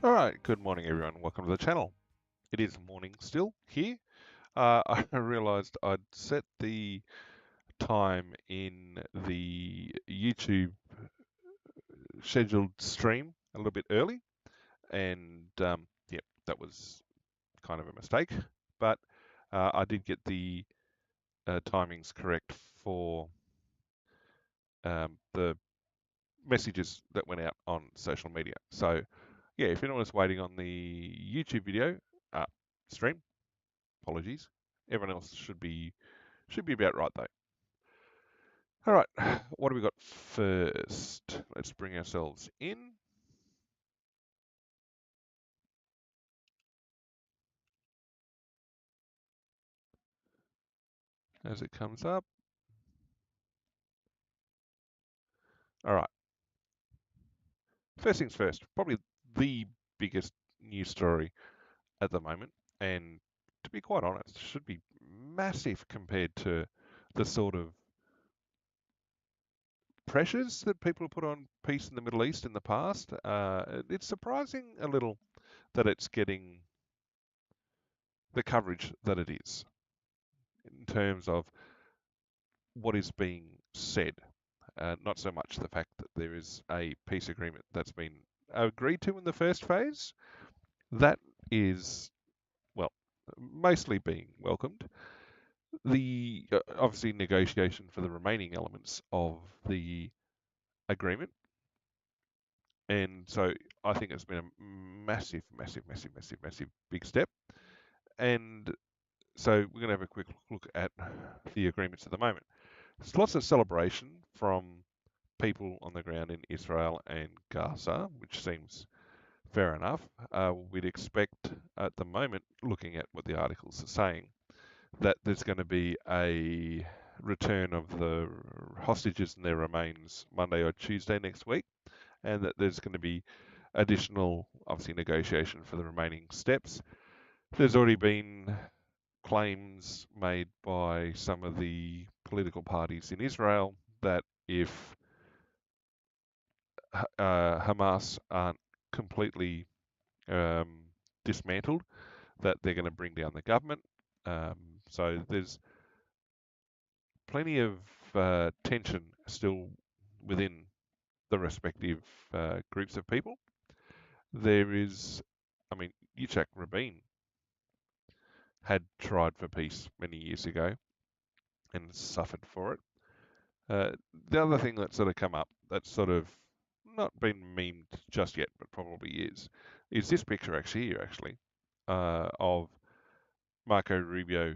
All right, good morning, everyone. Welcome to the channel. It is morning still here. I realized I'd set the time in the YouTube scheduled stream a little bit early, and yeah, that was kind of a mistake. But I did get the timings correct for the messages that went out on social media. So yeah, if anyone was waiting on the YouTube video uh, stream, apologies. Everyone else should be about right though. All right, what do we got first? Let's bring ourselves in. As it comes up. All right, first things first. Probably the biggest news story at the moment, and to be quite honest, should be massive compared to the sort of pressures that people have put on peace in the Middle East in the past. It's surprising a little that it's getting the coverage that it is in terms of what is being said, not so much the fact that there is a peace agreement that's been agreed to in the first phase. That is, well, mostly being welcomed. The obviously negotiation for the remaining elements of the agreement, and so I think it's been a massive, massive, massive, massive, massive big step. And so we're going to have a quick look at the agreements at the moment. There's lots of celebration from people on the ground in Israel and Gaza, which seems fair enough. We'd expect at the moment, looking at what the articles are saying, that there's going to be a return of the hostages and their remains Monday or Tuesday next week, and that there's going to be additional, obviously, negotiation for the remaining steps. There's already been claims made by some of the political parties in Israel that if Hamas aren't completely um, dismantled, that they're going to bring down the government. Um, so there's plenty of tension still within the respective groups of people. There is, I mean, Yitzhak Rabin had tried for peace many years ago and suffered for it. Uh, the other thing that's sort of come up that's sort of not been memed just yet, but probably is this picture actually here, actually, of Marco Rubio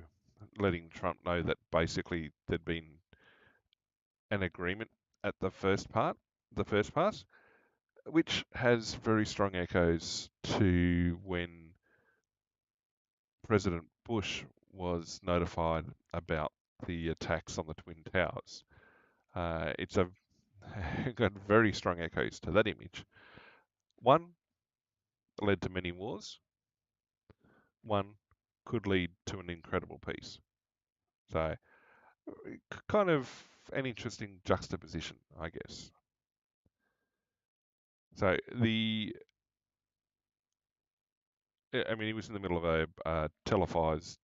letting Trump know that basically there'd been an agreement at the first pass, which has very strong echoes to when President Bush was notified about the attacks on the Twin Towers. It's a got very strong echoes to that image. One led to many wars. One could lead to an incredible peace. So, kind of an interesting juxtaposition, I guess. So I mean, he was in the middle of a televised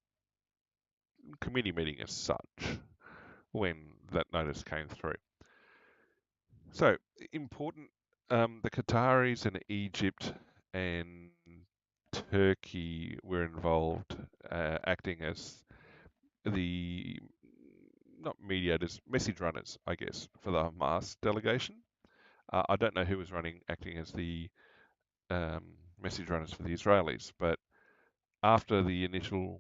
committee meeting as such when that notice came through. So important. The Qataris and Egypt and Turkey were involved, acting as the not mediators, message runners, I guess, for the Hamas delegation. I don't know who was acting as the um, message runners for the Israelis, but after the initial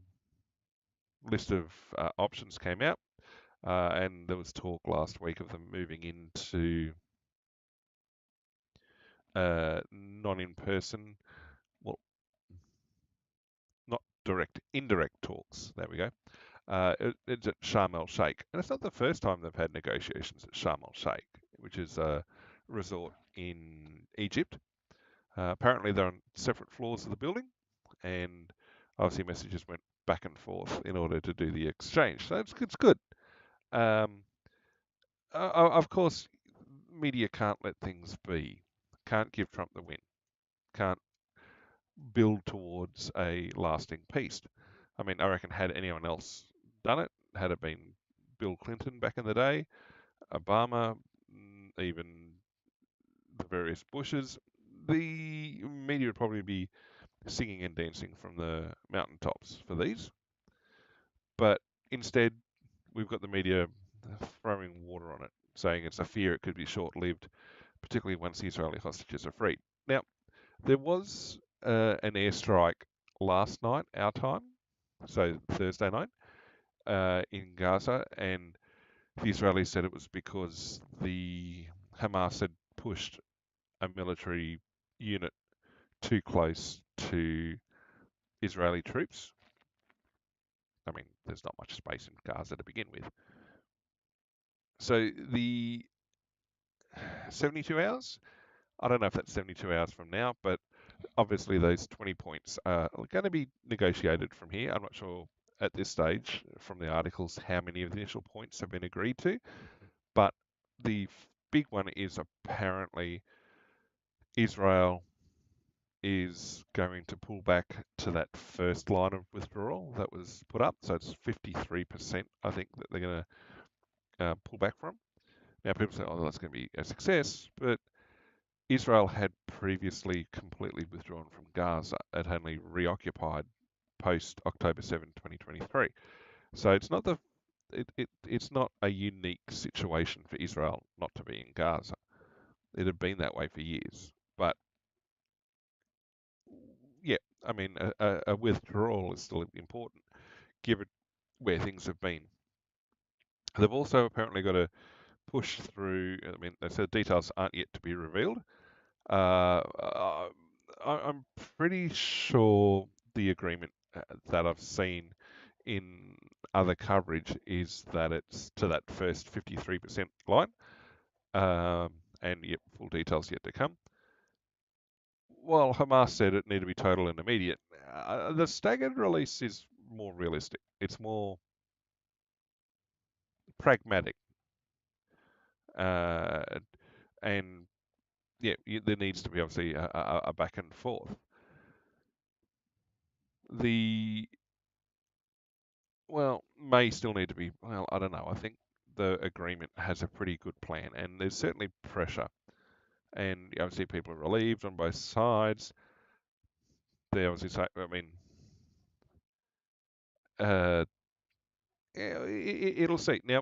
list of options came out, and there was talk last week of them moving into non-in-person, well, not direct, indirect talks. There we go. It's at Sharm el Sheikh, and it's not the first time they've had negotiations at Sharm el Sheikh, which is a resort in Egypt. Apparently, they're on separate floors of the building, and obviously messages went back and forth in order to do the exchange. So it's good. Um, of course, media can't let things be. Can't give Trump the win. Can't. build towards a lasting peace. I mean, I reckon had anyone else done it, had it been Bill Clinton back in the day, Obama, even the various Bushes, the media would probably be singing and dancing from the mountaintops for these. But instead, we've got the media throwing water on it, saying it's a fear it could be short lived, particularly once the Israeli hostages are freed. Now, there was an airstrike last night, our time, so Thursday night, in Gaza, and the Israelis said it was because the Hamas had pushed a military unit too close to Israeli troops. I mean, there's not much space in Gaza to begin with. So the 72 hours, I don't know if that's 72 hours from now, but obviously those 20 points are going to be negotiated from here. I'm not sure at this stage from the articles how many of the initial points have been agreed to, but the big one is apparently Israel is going to pull back to that first line of withdrawal that was put up. So it's 53%, I think, that they're going to pull back from. Now, people say, oh, that's going to be a success, but Israel had previously completely withdrawn from Gaza. It only reoccupied post October 7, 2023. So it's not a unique situation for Israel not to be in Gaza. It had been that way for years. But yeah, I mean, a withdrawal is still important given where things have been. They've also apparently got to push through. I mean, they said details aren't yet to be revealed. I'm pretty sure the agreement that I've seen in other coverage is that it's to that first 53% line, and yet full details yet to come. Well, Hamas said it needed to be total and immediate. The staggered release is more realistic. It's more pragmatic, uh, and yeah, there needs to be obviously a back and forth. The Well, may still need to be. Well, I don't know. I think the agreement has a pretty good plan, and there's certainly pressure. And obviously, people are relieved on both sides. They obviously say, I mean, uh, it'll see. Now,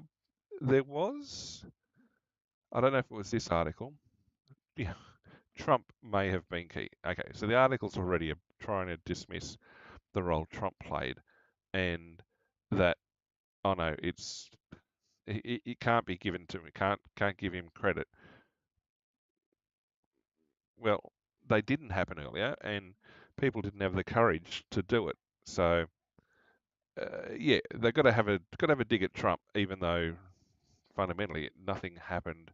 there was, I don't know if it was this article. Yeah, Trump may have been key. Okay, so the article's already trying to dismiss the role Trump played, and that, oh no, it can't be given to him. Can't give him credit. Well, they didn't happen earlier, and people didn't have the courage to do it. So, yeah, they've got to have a dig at Trump, even though fundamentally nothing happened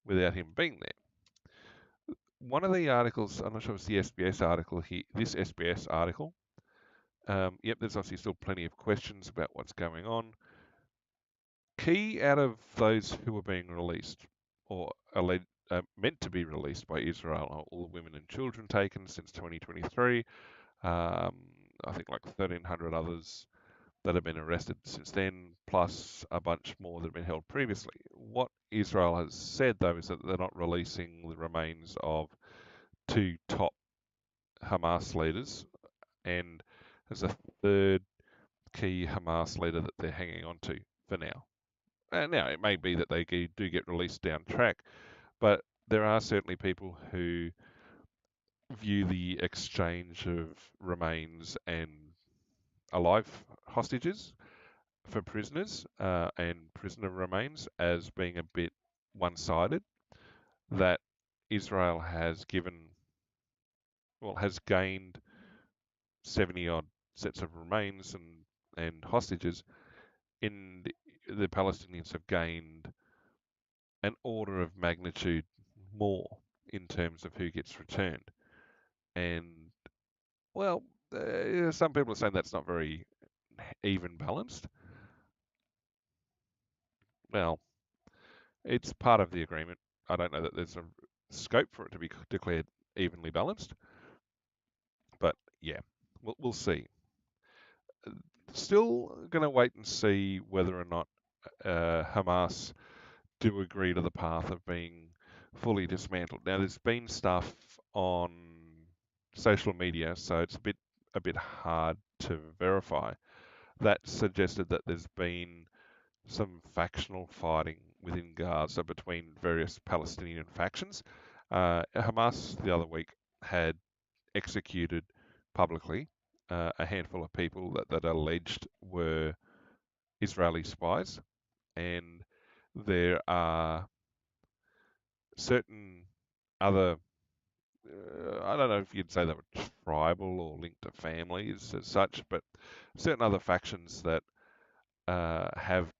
without him being there. One of the articles, I'm not sure if it's the SBS article here, this SBS article. Yep, there's obviously still plenty of questions about what's going on. Key out of those who are being released or meant to be released by Israel are all the women and children taken since 2023. Um, I think like 1,300 others that have been arrested since then, plus a bunch more that have been held previously. What Israel has said, though, is that they're not releasing the remains of two top Hamas leaders, and there's a third key Hamas leader that they're hanging on to for now. And now, it may be that they do get released down track, but there are certainly people who view the exchange of remains and alive hostages for prisoners and prisoner remains as being a bit one-sided. That Israel has gained 70 odd sets of remains and hostages, in the Palestinians have gained an order of magnitude more in terms of who gets returned. And well, some people are saying that's not very even balanced. Well, it's part of the agreement. I don't know that there's a scope for it to be declared evenly balanced, yeah, we'll see. Still going to wait and see whether or not Hamas do agree to the path of being fully dismantled. Now, there's been stuff on social media, so it's a bit hard to verify, that suggested that there's been some factional fighting within Gaza between various Palestinian factions. Hamas the other week had executed publicly a handful of people that alleged were Israeli spies, and there are certain other, I don't know if you'd say they were tribal or linked to families as such, but certain other factions that have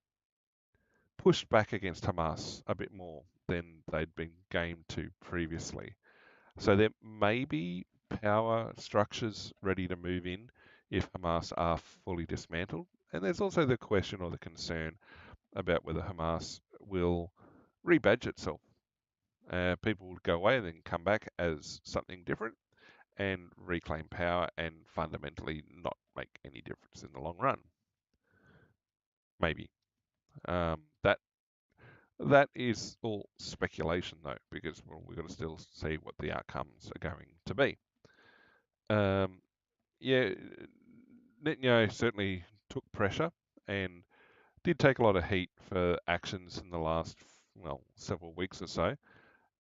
pushed back against Hamas a bit more than they'd been game to previously. So there may be power structures ready to move in if Hamas are fully dismantled. And there's also the question or the concern about whether Hamas will rebadge itself. People would go away and then come back as something different and reclaim power and fundamentally not make any difference in the long run. Maybe. That is all speculation, though, because well, we've got to still see what the outcomes are going to be. Um, yeah, Netanyahu certainly took pressure and did take a lot of heat for actions in the last, well, several weeks or so,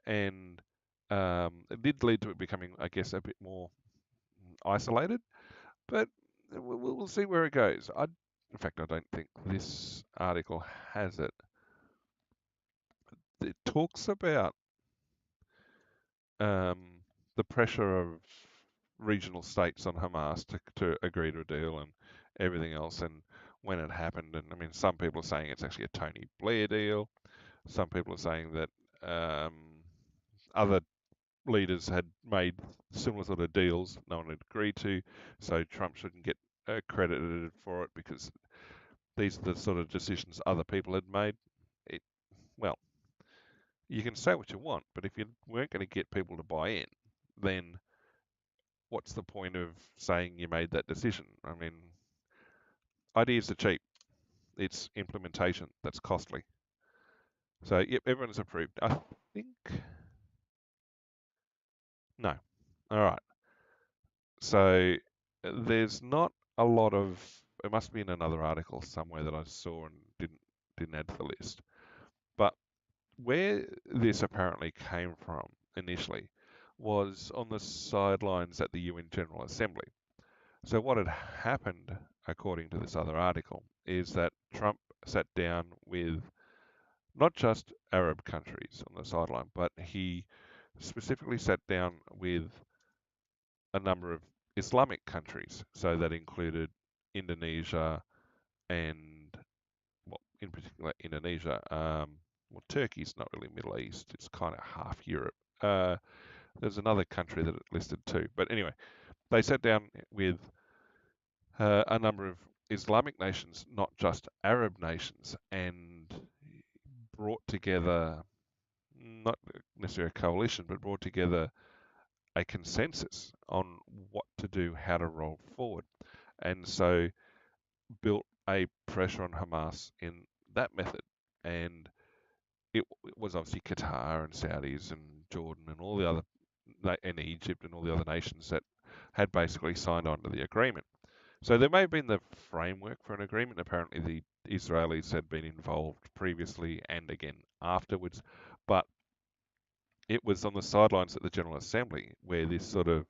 and it did lead to it becoming, I guess, a bit more isolated. But we'll see where it goes. In fact, I don't think this article has it. It talks about um, the pressure of regional states on Hamas to agree to a deal and everything else, and when it happened. And I mean, some people are saying it's actually a Tony Blair deal. Some people are saying that um, other leaders had made similar sort of deals no one had agreed to, so Trump shouldn't get credited for it because these are the sort of decisions other people had made. It, well, you can say what you want, but if you weren't going to get people to buy in, then what's the point of saying you made that decision? I mean, ideas are cheap. It's implementation that's costly. So, yep, everyone's approved. I think no. All right. So there's not a lot of. It must be in another article somewhere that I saw and didn't add to the list. But where this apparently came from initially was on the sidelines at the UN General Assembly. So what had happened, according to this other article, is that Trump sat down with not just Arab countries on the sideline, but he specifically sat down with a number of Islamic countries. So that included Indonesia and, well, in particular Indonesia. Well, Turkey's not really Middle East; it's kind of half Europe. There's another country that it listed too, but anyway, they sat down with a number of Islamic nations, not just Arab nations, and brought together, not necessarily a coalition, but brought together a consensus on what to do, how to roll forward. And so built a pressure on Hamas in that method. And it was obviously Qatar and Saudis and Jordan and all the other, and Egypt and all the other nations that had basically signed on to the agreement. So there may have been the framework for an agreement. Apparently, the Israelis had been involved previously and again afterwards, but it was on the sidelines at the General Assembly where this sort of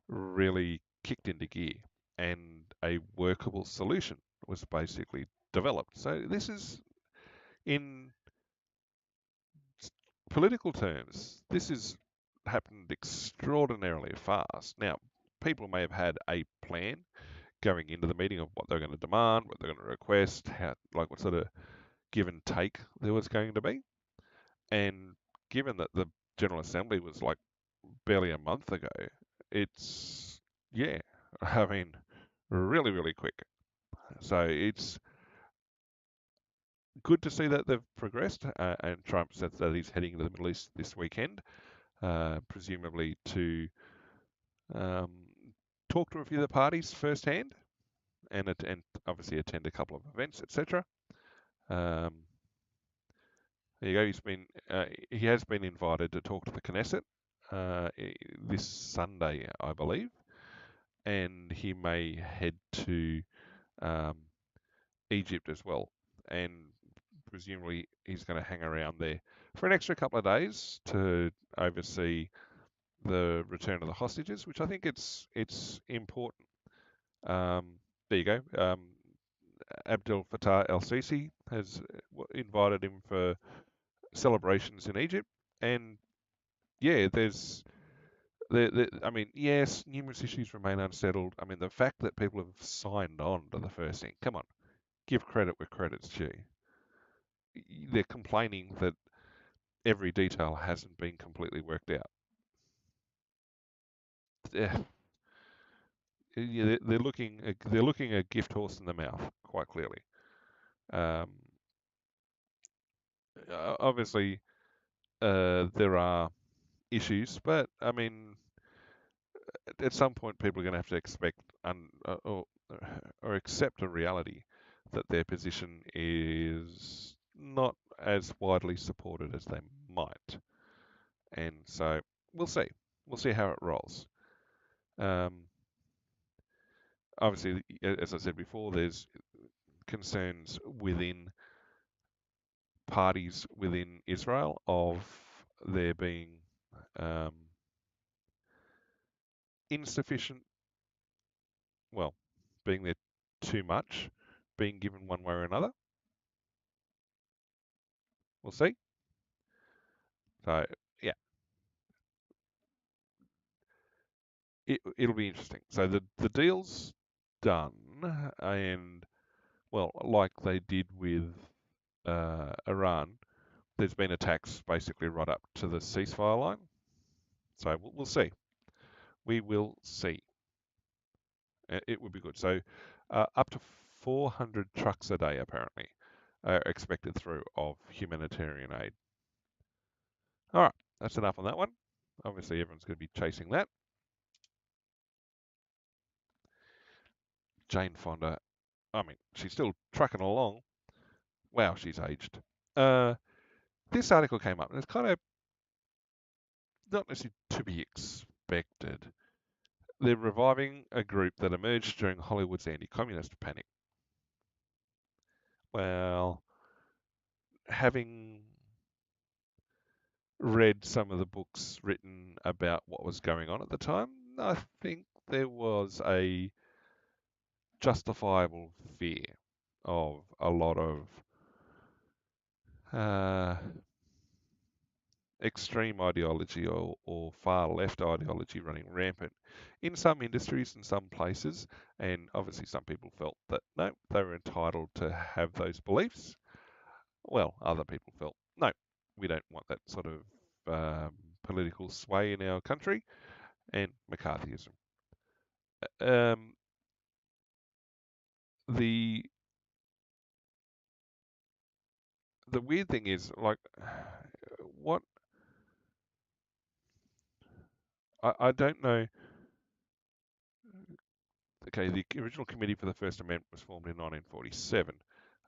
really kicked into gear and a workable solution was basically developed. So this is, in political terms, this has happened extraordinarily fast. Now, people may have had a plan going into the meeting of what they're going to demand, what they're going to request, how, like what sort of give and take there was going to be. And given that the General Assembly was like barely a month ago, it's, yeah, I mean, really, really quick. So it's good to see that they've progressed. And Trump said that he's heading to the Middle East this weekend, presumably to um, talk to a few of the parties firsthand, and obviously attend a couple of events, etc. Um, there you go. He has been invited to talk to the Knesset this Sunday, I believe, and he may head to um, Egypt as well, and presumably he's going to hang around there for an extra couple of days to oversee the return of the hostages, which I think it's important. Um, there you go. Abdel Fattah el-Sisi has invited him for celebrations in Egypt, and yeah, I mean, yes, numerous issues remain unsettled. I mean, the fact that people have signed on to the first thing, come on, give credit where credit's due. They're complaining that every detail hasn't been completely worked out. Yeah, they're looking a gift horse in the mouth, quite clearly. Um, Obviously, there are issues, but I mean, at some point, people are going to have to expect or accept a reality that their position is not as widely supported as they might, and so we'll see. We'll see how it rolls. Um, Obviously, as I said before, there's concerns within parties within Israel of there being um, insufficient, well, being there too much, being given one way or another. We'll see. So, yeah, it'll be interesting. So the deal's done, and well, like they did with Iran, there's been attacks basically right up to the ceasefire line. So we'll see. We will see. It would be good. So up to 400 trucks a day apparently are expected through of humanitarian aid. All right, that's enough on that one. Obviously, everyone's going to be chasing that. Jane Fonda, I mean, she's still trucking along. Wow, she's aged. Uh, this article came up, and it's kind of not necessarily to be expected. They're reviving a group that emerged during Hollywood's anti-communist panic. Well, having read some of the books written about what was going on at the time, I think there was a justifiable fear of a lot of uh, extreme ideology or far left ideology running rampant in some industries and some places. And obviously, some people felt that no, they were entitled to have those beliefs. Well, other people felt no, we don't want that sort of political sway in our country, and McCarthyism. Um, the the weird thing is, like, what I don't know. Okay, the original committee for the First Amendment was formed in 1947.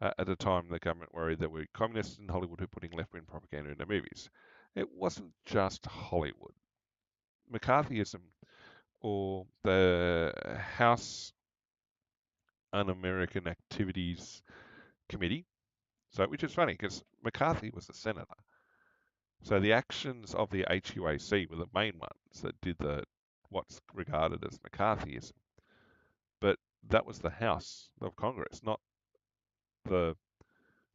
At the time, the government worried there were communists in Hollywood who were putting left-wing propaganda into movies. It wasn't just Hollywood. McCarthyism, or the House Un-American Activities Committee, so which is funny because McCarthy was a senator. So the actions of the HUAC were the main ones that did the what's regarded as McCarthyism. But that was the House of Congress, not the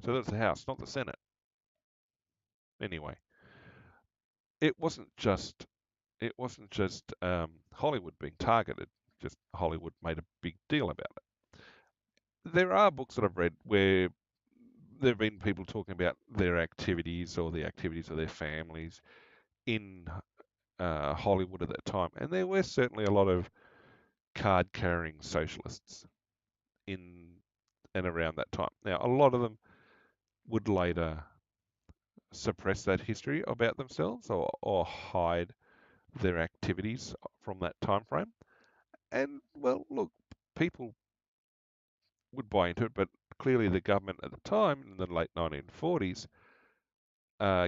so that's the House, not the Senate. Anyway, it wasn't just Hollywood being targeted. Just Hollywood made a big deal about it. There are books that I've read where there have been people talking about their activities or the activities of their families in Hollywood at that time, and there were certainly a lot of card-carrying socialists in and around that time. Now, a lot of them would later suppress that history about themselves or hide their activities from that time frame. And well, look, people would buy into it, but clearly the government at the time, in the late 1940s,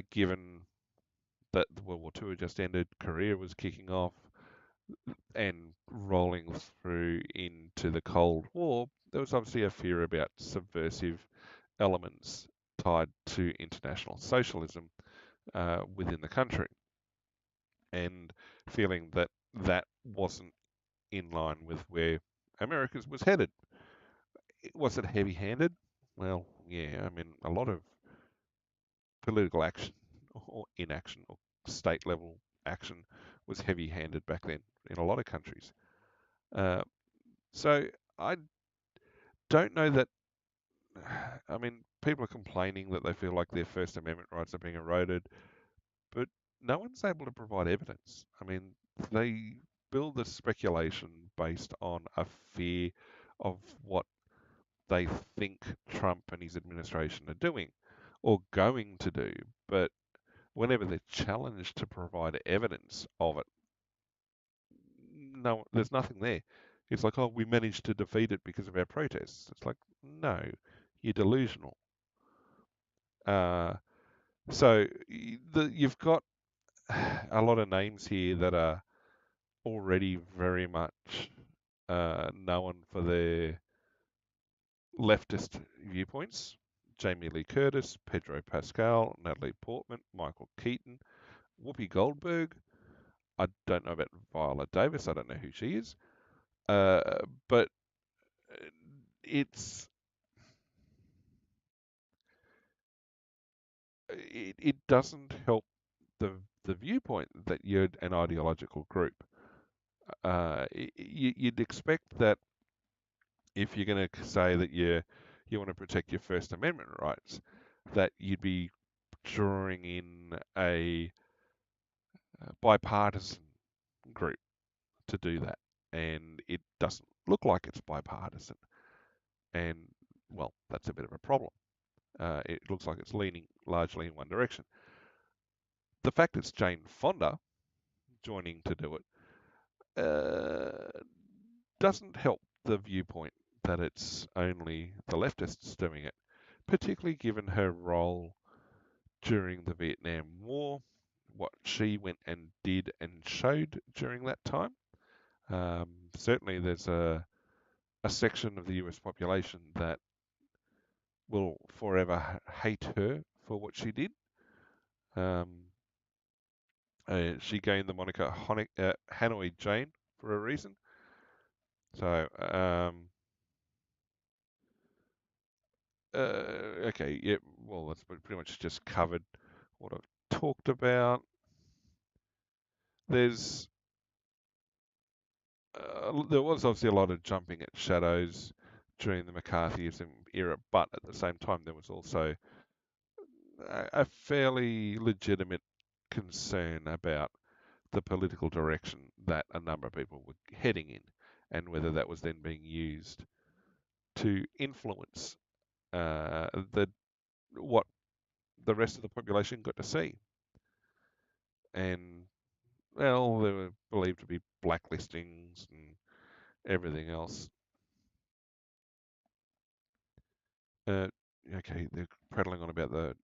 given that the World War II had just ended, Korea was kicking off, and rolling through into the Cold War, there was obviously a fear about subversive elements tied to international socialism within the country, and feeling that that wasn't in line with where America's was headed. Was it heavy-handed? Well, yeah. I mean, a lot of political action or inaction or state level action was heavy-handed back then in a lot of countries. Uh, so I don't know that. I mean, people are complaining that they feel like their First Amendment rights are being eroded, but no one's able to provide evidence. I mean, they build the speculation based on a fear of what they think Trump and his administration are doing or going to do. But whenever they're challenged to provide evidence of it, no, there's nothing there. It's like, oh, we managed to defeat it because of our protests. It's like, no, you're delusional. Uh, so you've got a lot of names here that are already very much known for their leftist viewpoints. Jamie Lee Curtis, Pedro Pascal, Natalie Portman, Michael Keaton, Whoopi Goldberg. I don't know about Viola Davis. I don't know who she is. Uh, but it's it doesn't help the viewpoint that you're an ideological group. You'd expect that if you're going to say that you want to protect your First Amendment rights, that you'd be drawing in a bipartisan group to do that, and it doesn't look like it's bipartisan. And well, that's a bit of a problem. It looks like it's leaning largely in one direction. The fact it's Jane Fonda joining to do it doesn't help the viewpoint that it's only the leftists doing it, particularly given her role during the Vietnam War, what she went and did and showed during that time. Certainly, there's a section of the US population that will forever hate her for what she did. Um, she gained the moniker Hanoi Jane for a reason. So, okay, yeah, well, that's pretty much just covered what I've talked about. There's there was obviously a lot of jumping at shadows during the McCarthyism era, but at the same time, there was also a fairly legitimate concern about the political direction that a number of people were heading in, and whether that was then being used to influence the what the rest of the population got to see. And well, there were believed to be blacklistings and everything else. Uh, okay, they're prattling on about the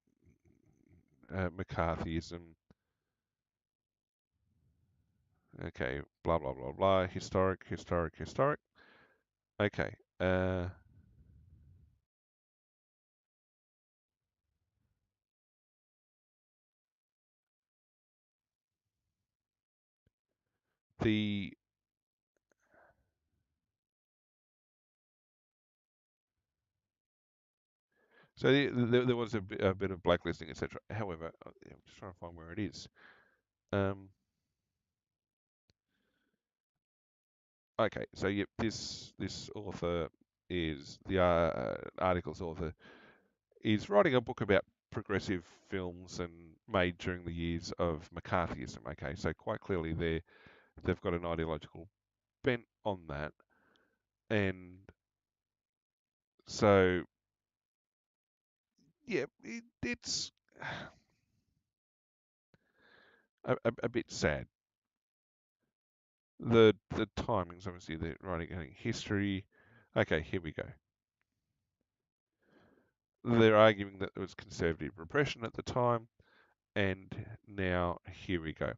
McCarthyism. Okay, blah blah blah blah. Historic, historic, historic. Okay. The So there was a bit of blacklisting, etc. However, I'm just trying to find where it is. Um, okay, so yep, this author is the article's author is writing a book about progressive films and made during the years of McCarthyism. Okay, so quite clearly they've got an ideological bent on that, and so yeah, it's a bit sad. The timings, obviously, they're writing history. Okay, here we go. They're arguing that there was conservative repression at the time, and now here we go.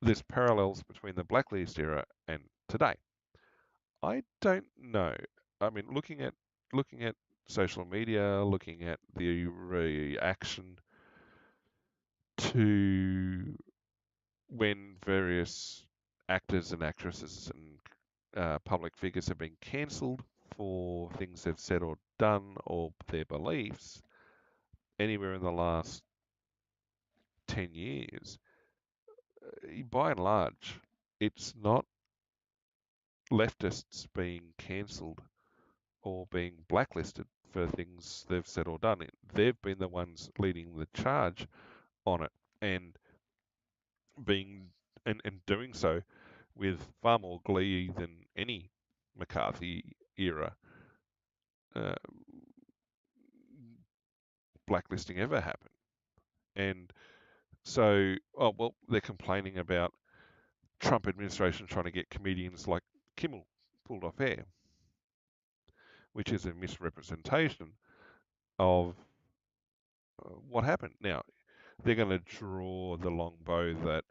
There's parallels between the blacklist era and today. I don't know. I mean, looking at social media, looking at the reaction to when various actors and actresses and public figures have been cancelled for things they've said or done or their beliefs anywhere in the last 10 years, by and large, it's not leftists being cancelled or being blacklisted for things they've said or done. They've been the ones leading the charge on it and being and doing so with far more glee than any McCarthy era uh, blacklisting ever happened. And so, oh well, they're complaining about Trump administration trying to get comedians like Kimmel pulled off air, which is a misrepresentation of what happened. Now, they're going to draw the long bow that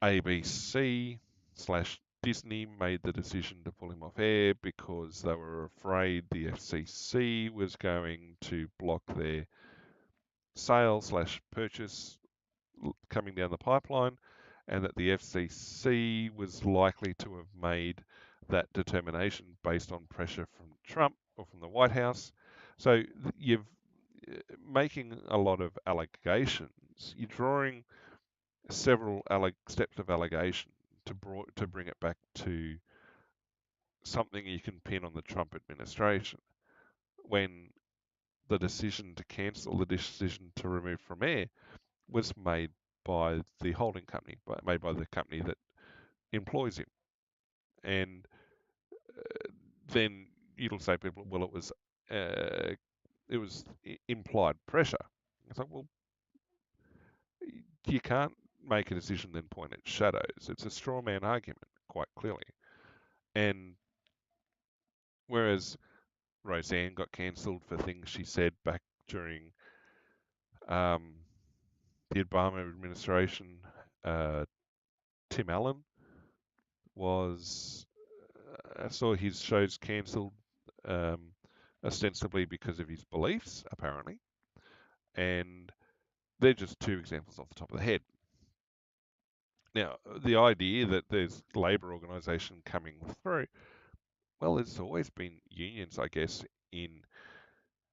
ABC slash Disney made the decision to pull him off air because they were afraid the FCC was going to block their sale slash purchase coming down the pipeline, and that the FCC was likely to have made that determination based on pressure from Trump or from the White House. So you're making a lot of allegations. You're drawing several steps of allegation to bring it back to something you can pin on the Trump administration when the decision to cancel, the decision to remove from air was made by the holding company, made by the company that employs him. And then you'll say people, well, it was implied pressure. It's like, well, you can't make a decision then point at shadows. It's a straw man argument, quite clearly. And whereas Roseanne got cancelled for things she said back during um, the Obama administration, Tim Allen was saw his shows cancelled um, ostensibly because of his beliefs, apparently. And they're just two examples off the top of the head. Now, the idea that there's labour organisation coming through, well, there's always been unions, I guess, in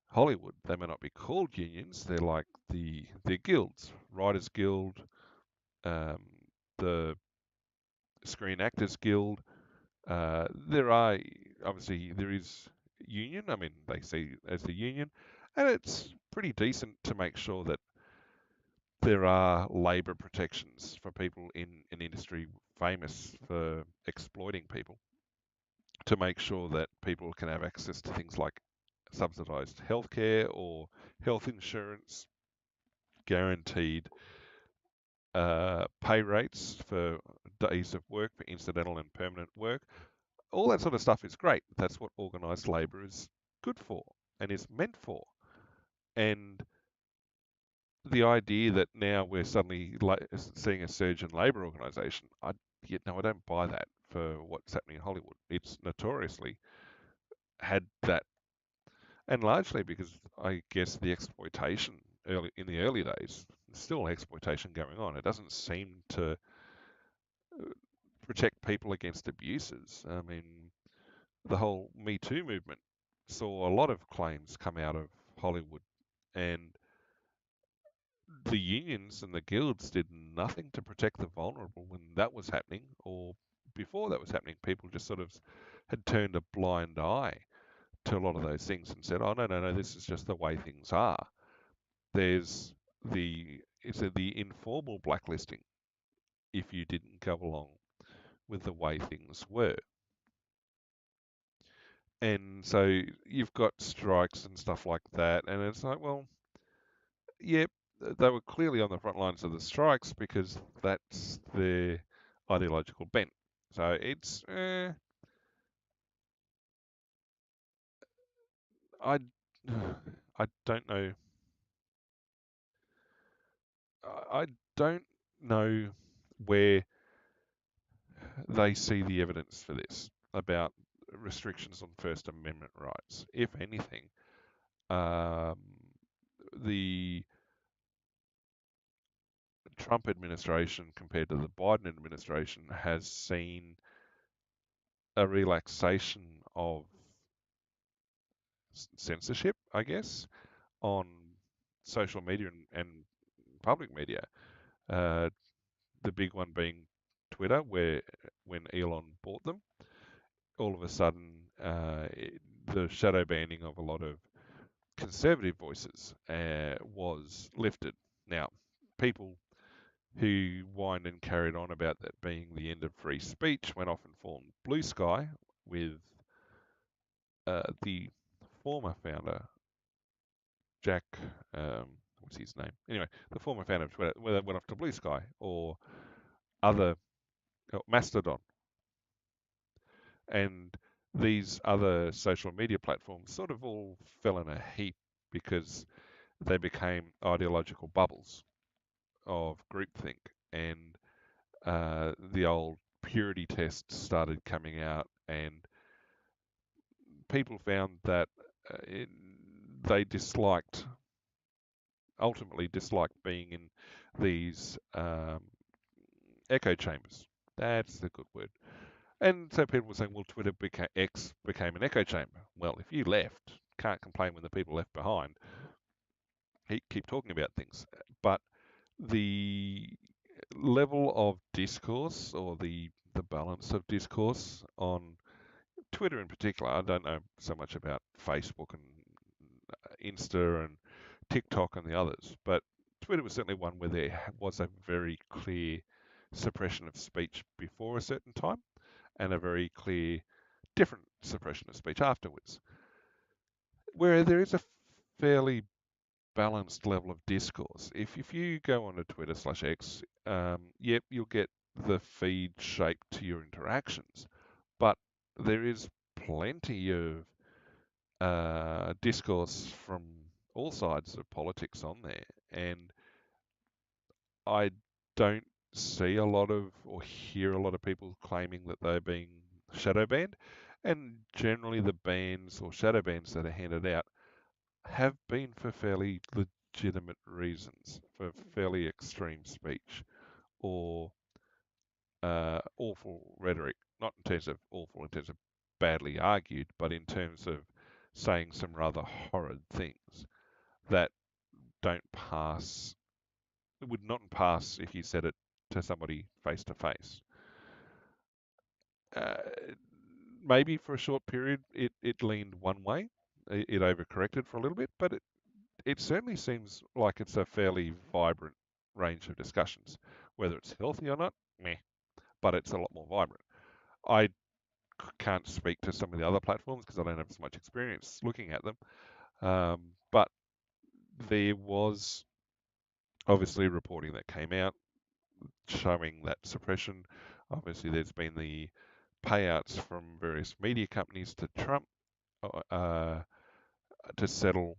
Hollywood. They may not be called unions. They're like the guilds, Writers Guild, um, the Screen Actors Guild. There is union. I mean, they see as the union, and it's pretty decent to make sure that there are labour protections for people in an industry famous for exploiting people, to make sure that people can have access to things like subsidised healthcare or health insurance, guaranteed pay rates for days of work for incidental and permanent work. All that sort of stuff is great. That's what organised labour is good for and is meant for. And the idea that now we're suddenly seeing a surge in labour organisation, I don't buy that for what's happening in Hollywood. It's notoriously had that, and largely because I guess the exploitation in the early days, still exploitation going on. It doesn't seem to protect people against abuses. I mean, the whole Me Too movement saw a lot of claims come out of Hollywood, and the unions and the guilds did nothing to protect the vulnerable when that was happening, or before that was happening. People just sort of had turned a blind eye to a lot of those things and said, "Oh no, no, no, this is just the way things are." There's the informal blacklisting if you didn't go along with the way things were. And so you've got strikes and stuff like that, and it's like, well, yep, they were clearly on the front lines of the strikes because that's their ideological bent. So it's I I don't know. I don't know where they see the evidence for this about restrictions on First Amendment rights. If anything, um, the Trump administration compared to the Biden administration has seen a relaxation of censorship, I guess, on social media and public media. Uh, the big one being Twitter, where when Elon bought them, all of a sudden the shadow banning of a lot of conservative voices was lifted. Now, people who whined and carried on about that being the end of free speech went off and formed Blue Sky with the former founder, Jack, what's his name? Anyway, the former founder of Twitter went off to Blue Sky or other, Mastodon, and these other social media platforms sort of all fell in a heap because they became ideological bubbles of groupthink, and the old purity tests started coming out, and people found that it, they ultimately disliked being in these echo chambers. That's the good word. And so people were saying, well, X became an echo chamber. Well, if you left, can't complain when the people left behind. Keep talking about things. But the level of discourse or the balance of discourse on Twitter in particular, I don't know so much about Facebook and Insta and TikTok and the others, but Twitter was certainly one where there was a very clear suppression of speech before a certain time and a very clear different suppression of speech afterwards, where there is a fairly balanced level of discourse. If you go onto Twitter/X, yep, you'll get the feed shaped to your interactions, but there is plenty of discourse from all sides of politics on there, and I don't see a lot of or hear a lot of people claiming that they're being shadow banned, and generally the bans or shadow bans that are handed out have been for fairly legitimate reasons, for fairly extreme speech or awful rhetoric, not in terms of awful in terms of badly argued, but in terms of saying some rather horrid things that don't pass, would not pass if you said it to somebody face to face. Maybe for a short period it leaned one way, it overcorrected for a little bit, but it certainly seems like it's a fairly vibrant range of discussions. Whether it's healthy or not, meh, but it's a lot more vibrant. I can't speak to some of the other platforms because I don't have as much experience looking at them, but there was obviously reporting that came out showing that suppression. Obviously, there's been the payouts from various media companies to Trump to settle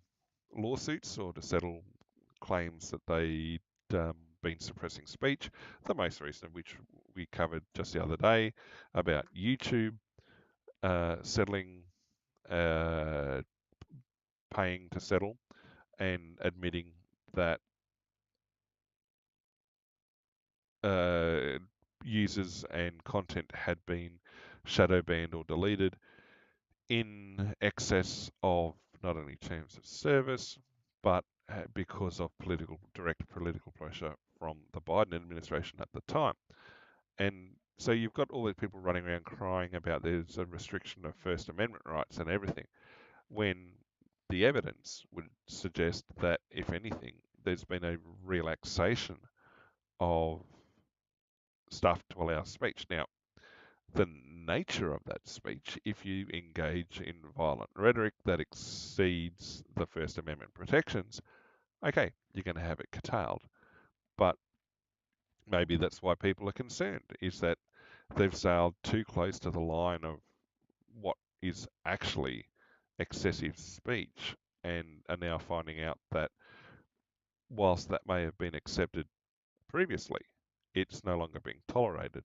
lawsuits or to settle claims that they'd been suppressing speech. The most recent of which we covered just the other day about YouTube settling, uh, paying to settle, and admitting that uh, users and content had been shadow banned or deleted in excess of not only terms of service, but because of direct political pressure from the Biden administration at the time. And so you've got all these people running around crying about there's a restriction of First Amendment rights and everything, when the evidence would suggest that, if anything, there's been a relaxation of stuff to allow speech. Now, the nature of that speech, if you engage in violent rhetoric that exceeds the First Amendment protections, okay, you're going to have it curtailed. But Maybe that's why people are concerned, is that they've sailed too close to the line of what is actually excessive speech and are now finding out that whilst that may have been accepted previously, it's no longer being tolerated.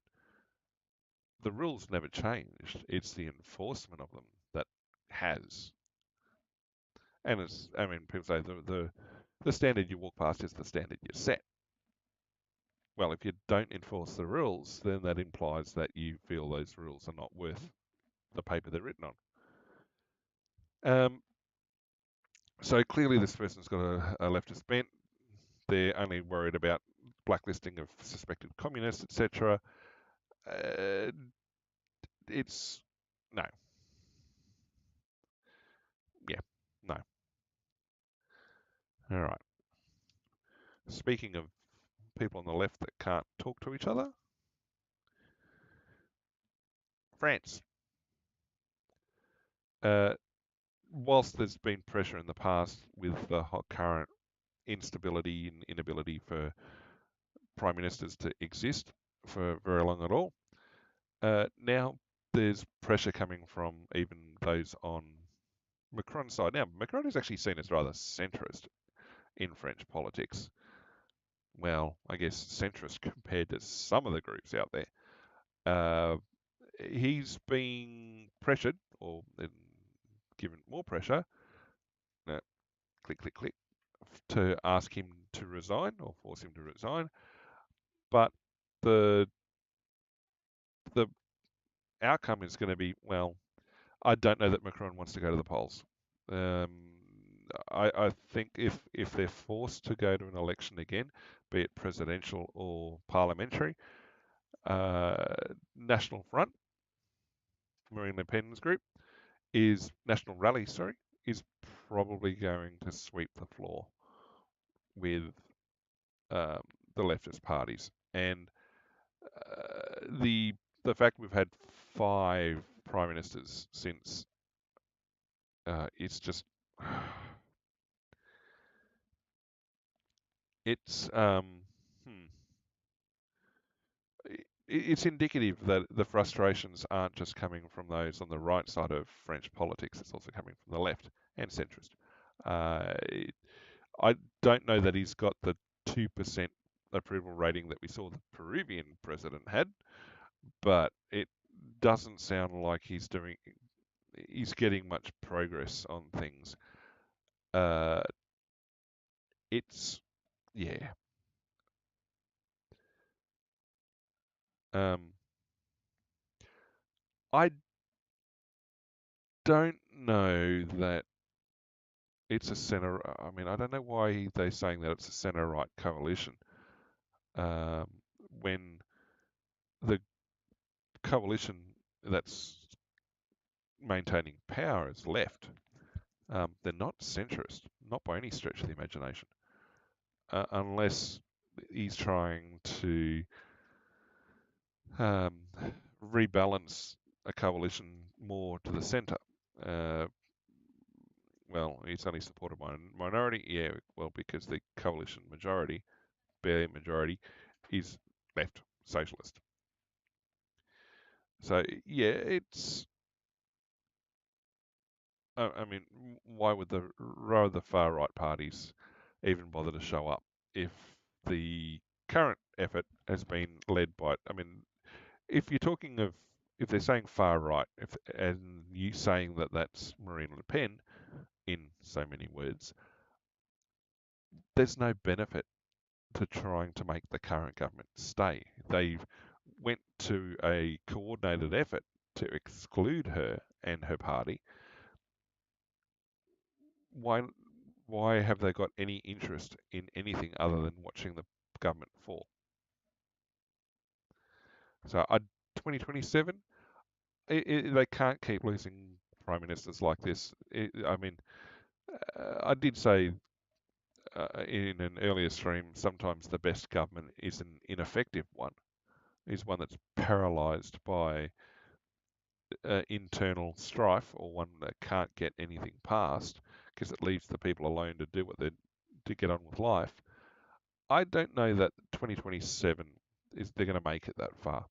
The rules never changed. It's the enforcement of them that has. And it's, I mean, people say the standard you walk past is the standard you set. Well, if you don't enforce the rules, then that implies that you feel those rules are not worth the paper they're written on. So clearly this person's got a leftist bent. They're only worried about blacklisting of suspected communists, etc. Uh, it's no, yeah, no. All right. Speaking of people on the left that can't talk to each other, France. Uh, whilst there's been pressure in the past with the current instability and inability for prime ministers to exist for very long at all, now there's pressure coming from even those on Macron's side. Now, Macron is actually seen as rather centrist in French politics. Well, I guess centrist compared to some of the groups out there. Uh, he's being pressured or given more pressure, uh, click, click, click, to ask him to resign or force him to resign. But the the outcome is going to be, well, I don't know that Macron wants to go to the polls. Um, I think if they're forced to go to an election again, be it presidential or parliamentary, uh, National Front, Marine Le Pen's group, is National Rally, sorry, is probably going to sweep the floor with um, the leftist parties. And the fact we've had 5 prime ministers since it's just it's hmm, it's indicative that the frustrations aren't just coming from those on the right side of French politics, it's also coming from the left and centrist. Uh, I don't know that he's got the 2% approval rating that we saw the Peruvian president had, but it doesn't sound like he's getting much progress on things. Uh, it's, yeah. Um, I don't know that it's a center. I mean, I don't know why they're saying that it's a center right coalition um, when the coalition that's maintaining power is left. They're not centrist, not by any stretch of the imagination, unless he's trying to um, rebalance a coalition more to the centre. Uh, well, it's only supported by a minority. Yeah, well, because the coalition majority, bare majority, is left socialist. So yeah, it's. I mean, why would the far right parties even bother to show up if the current effort has been led by? I mean, if you're talking of if they're saying far right, if and you saying that that's Marine Le Pen in so many words, there's no benefit to trying to make the current government stay. They went to a coordinated effort to exclude her and her party. Why why have they got any interest in anything other than watching the government fall? So 2027, they can't keep losing prime ministers like this. I mean, I did say in an earlier stream, sometimes the best government is an ineffective one, is one that's paralysed by internal strife or one that can't get anything passed because it leaves the people alone to do what they to get on with life. I don't know that 2027 is they're going to make it that far.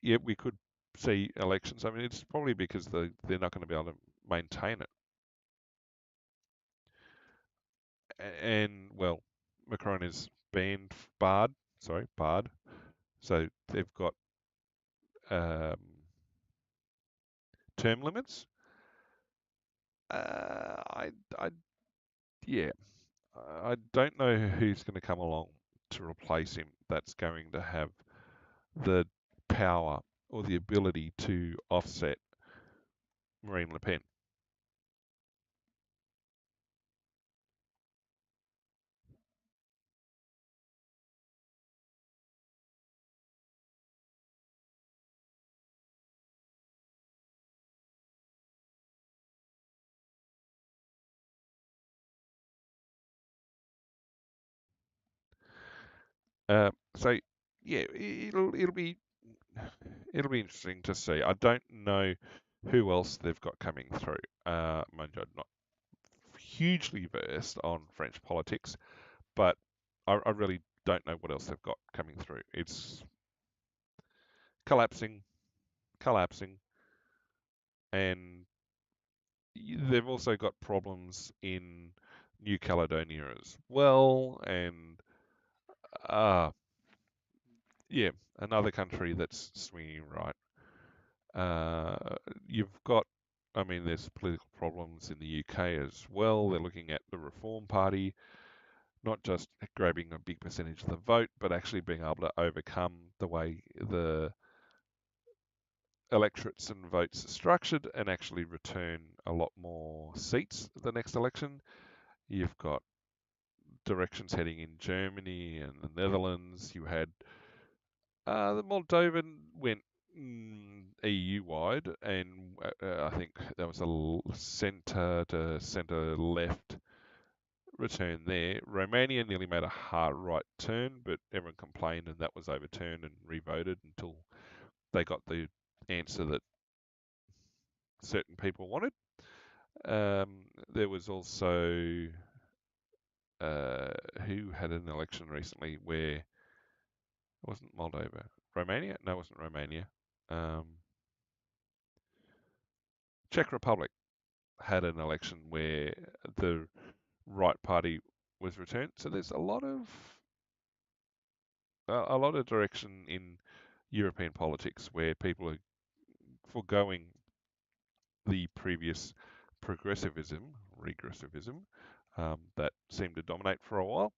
Yeah, we could see elections. I mean, it's probably because they're not going to be able to maintain it. And well, Macron is barred. So they've got um, term limits. I yeah, I don't know who's going to come along to replace him. That's going to have the power or the ability to offset Marine Le Pen. So yeah, it'll be interesting to see. I don't know who else they've got coming through. Mind you, I'm not hugely versed on French politics, but I really don't know what else they've got coming through. It's collapsing, collapsing, and they've also got problems in New Caledonia as well, and uh, yeah, another country that's swinging right. You've got, I mean, there's political problems in the UK as well. They're looking at the Reform Party, not just grabbing a big percentage of the vote, but actually being able to overcome the way the electorates and votes are structured and actually return a lot more seats the next election. You've got directions heading in Germany and the Netherlands. You had the Moldovan went EU wide, and I think there was a centre to centre left return there. Romania nearly made a hard right turn, but everyone complained, and that was overturned and revoted until they got the answer that certain people wanted. There was also uh, who had an election recently where it wasn't Moldova, Romania? No, it wasn't Romania. Um, Czech Republic had an election where the right party was returned. So there's a lot of direction in European politics where people are foregoing the previous progressivism, regressivism, that seemed to dominate for a while,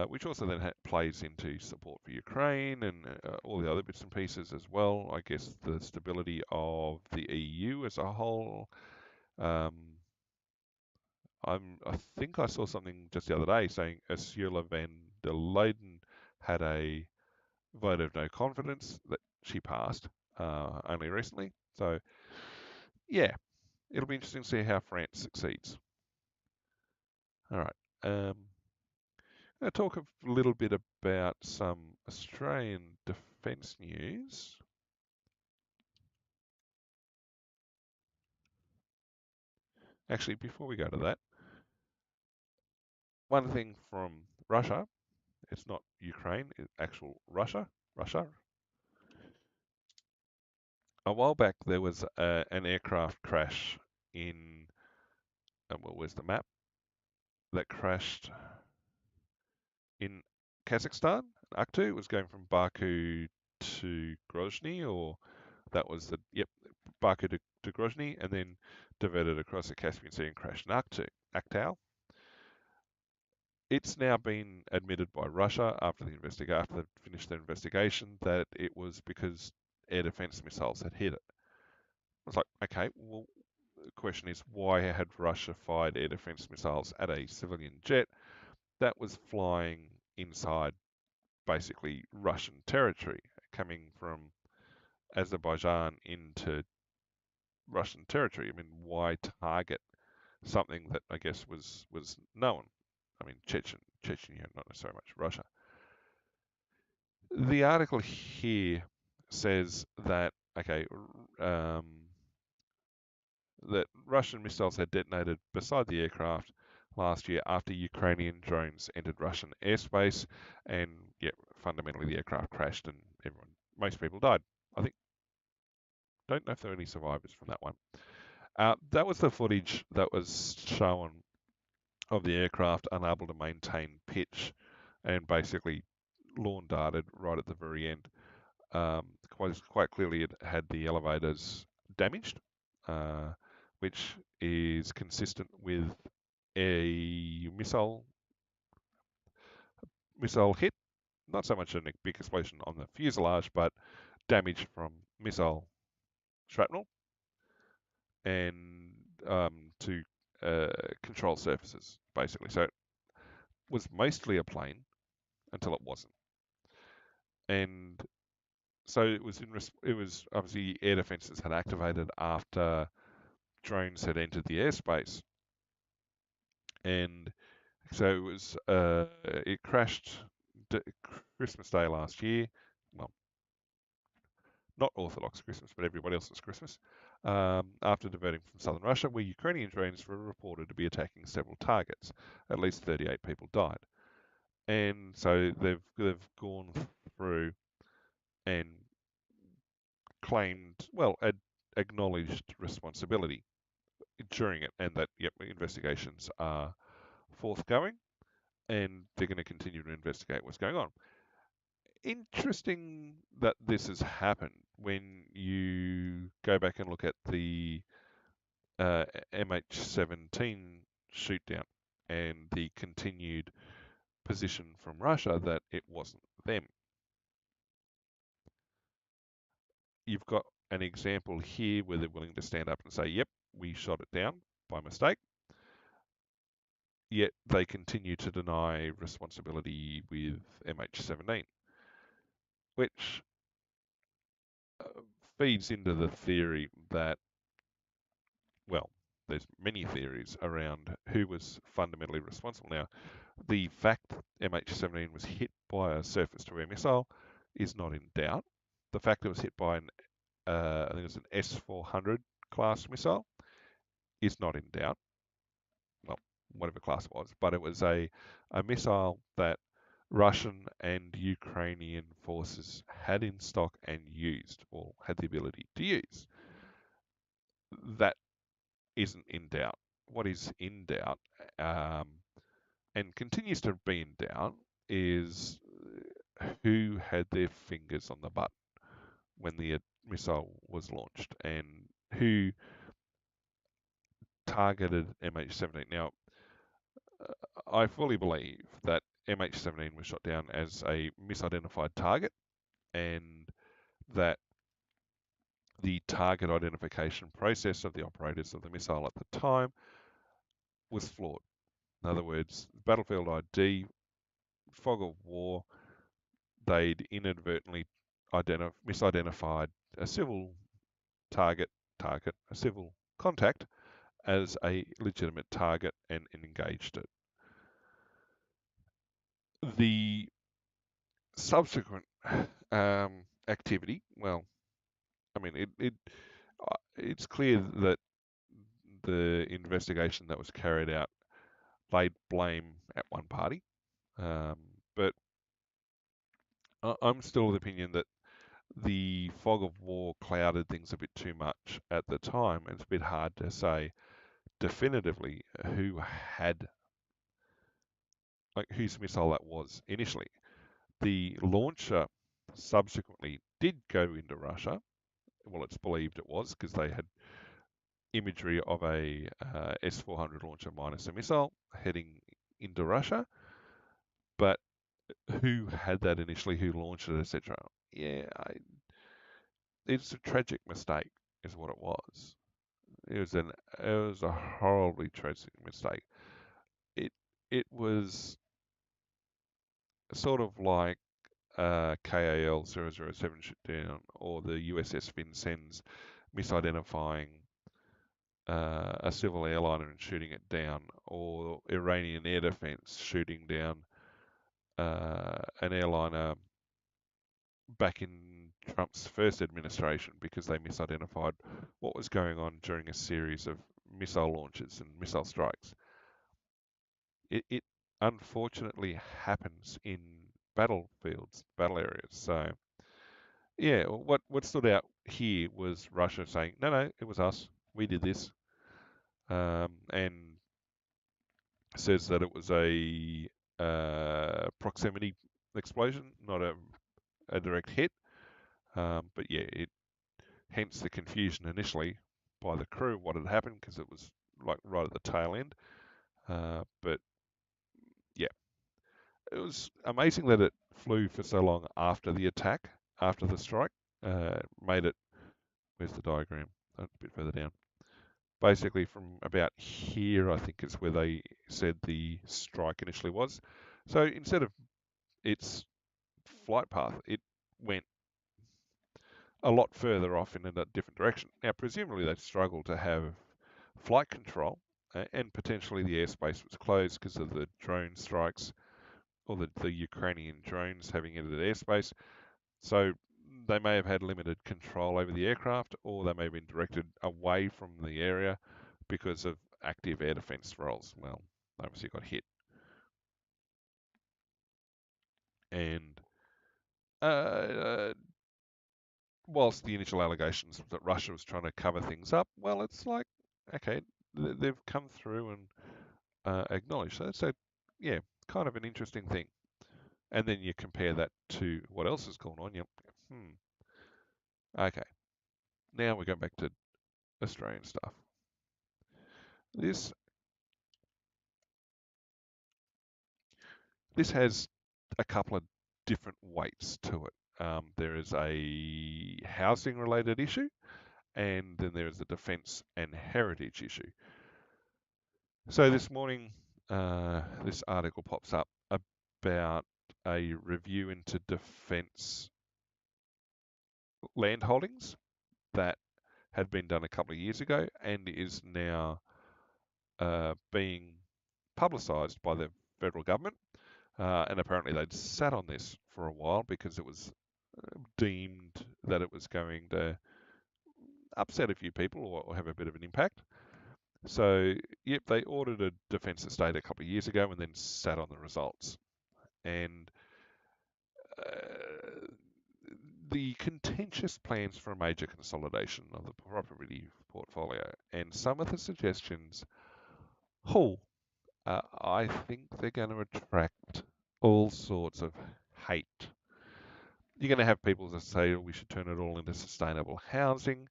which also then plays into support for Ukraine and all the other bits and pieces as well. I guess the stability of the EU as a whole. Um, I think I saw something just the other day saying Ursula von der Leyen had a vote of no confidence that she passed only recently. So, yeah, it'll be interesting to see how France succeeds. All right. I'll talk a little bit about some Australian defence news. Actually, before we go to that, one thing from Russia, it's not Ukraine, it's actual Russia. Russia. A while back, there was an aircraft crash in, well, where's the map? That crashed in Kazakhstan, Aktu. It was going from Baku to Grozny, or that was Baku to Grozny, and then diverted across the Caspian Sea and crashed in Aktau. It's now been admitted by Russia after after they've finished their investigation that it was because air defense missiles had hit it. It's like, okay, well, the question is why had Russia fired air defense missiles at a civilian jet that was flying inside basically Russian territory, coming from Azerbaijan into Russian territory? I mean, why target something that I guess was known? I mean, Chechnya, not necessarily much Russia. The article here says that okay, um, that Russian missiles had detonated beside the aircraft last year after Ukrainian drones entered Russian airspace, and yeah, fundamentally the aircraft crashed and most people died. I think, don't know if there are any survivors from that one. That was the footage that was shown of the aircraft unable to maintain pitch and basically lawn darted right at the very end. Quite clearly, it had the elevators damaged, which is consistent with a missile hit. Not so much a big explosion on the fuselage, but damage from missile shrapnel and to control surfaces, basically. So it was mostly a plane until it wasn't, and so it was obviously air defences had activated after drones had entered the airspace, and so it crashed Christmas Day last year. Well, not Orthodox Christmas, but everybody else's Christmas. After diverting from southern Russia, where Ukrainian drones were reported to be attacking several targets. At least 38 people died, and so they've gone through and claimed, well, acknowledged responsibility during it, and that investigations are forthgoing, and they're going to continue to investigate what's going on. Interesting that this has happened when you go back and look at the MH17 shootdown and the continued position from Russia that it wasn't them. You've got an example here where they're willing to stand up and say, yep, we shot it down by mistake, yet they continue to deny responsibility with MH17, which feeds into the theory that, well, there's many theories around who was fundamentally responsible. Now, the fact MH17 was hit by a surface-to-air missile is not in doubt. The fact it was hit by I think it was an S-400 class missile is not in doubt. Well, whatever class it was, but it was a missile that Russian and Ukrainian forces had in stock and used, or had the ability to use. That isn't in doubt. What is in doubt, and continues to be in doubt, is who had their fingers on the button when the missile was launched and who targeted MH17. Now, I fully believe that MH17 was shot down as a misidentified target and that the target identification process of the operators of the missile at the time was flawed. In other words, battlefield ID, fog of war, they'd inadvertently misidentified a civil a civil contact as a legitimate target and engaged it. The subsequent activity, well, I mean, it's clear that the investigation that was carried out laid blame at one party, but I'm still of the opinion that the fog of war clouded things a bit too much at the time. It's a bit hard to say definitively who had, like, whose missile that was initially. The launcher subsequently did go into Russia. Well, it's believed it was because they had imagery of a S-400 launcher minus a missile heading into Russia. But who had that initially, who launched it, etc. Yeah, it's a tragic mistake, is what it was. It was a horribly tragic mistake. It it was sort of like KAL 007 shutdown or the USS Vincennes misidentifying a civil airliner and shooting it down, or Iranian air defense shooting down an airliner back in Trump's first administration because they misidentified what was going on during a series of missile launches and missile strikes. It unfortunately happens in battlefields, battle areas. So yeah, what stood out here was Russia saying, no, no, it was us. We did this, and says that it was a proximity explosion, not a direct hit. But yeah, hence the confusion initially by the crew what had happened because it was like right at the tail end. But yeah, it was amazing that it flew for so long after the attack, after the strike. Made it. Where's the diagram? A bit further down. Basically, from about here, I think is where they said the strike initially was. So instead of its flight path, it went a lot further off in a different direction. Now, presumably, they struggled to have flight control, and potentially the airspace was closed because of the drone strikes or the Ukrainian drones having entered airspace. So they may have had limited control over the aircraft, or they may have been directed away from the area because of active air defense roles. Well, they obviously got hit. And uh, whilst the initial allegations that Russia was trying to cover things up, well, it's like, okay, they've come through and acknowledged that. So, yeah, kind of an interesting thing. And then you compare that to what else has gone on. Okay. Now we go back to Australian stuff. This this has a couple of different weights to it. There is a housing related issue, and then there is a defence and heritage issue. So this morning, this article pops up about a review into defence land holdings that had been done a couple of years ago and is now being publicised by the federal government. And apparently they'd sat on this for a while because it was deemed that it was going to upset a few people or have a bit of an impact. So, yep, they ordered a defence estate a couple of years ago and then sat on the results. And uh, the contentious plans for a major consolidation of the property portfolio and some of the suggestions, oh, I think they're going to attract all sorts of hate. You're going to have people that say, oh, we should turn it all into sustainable housing,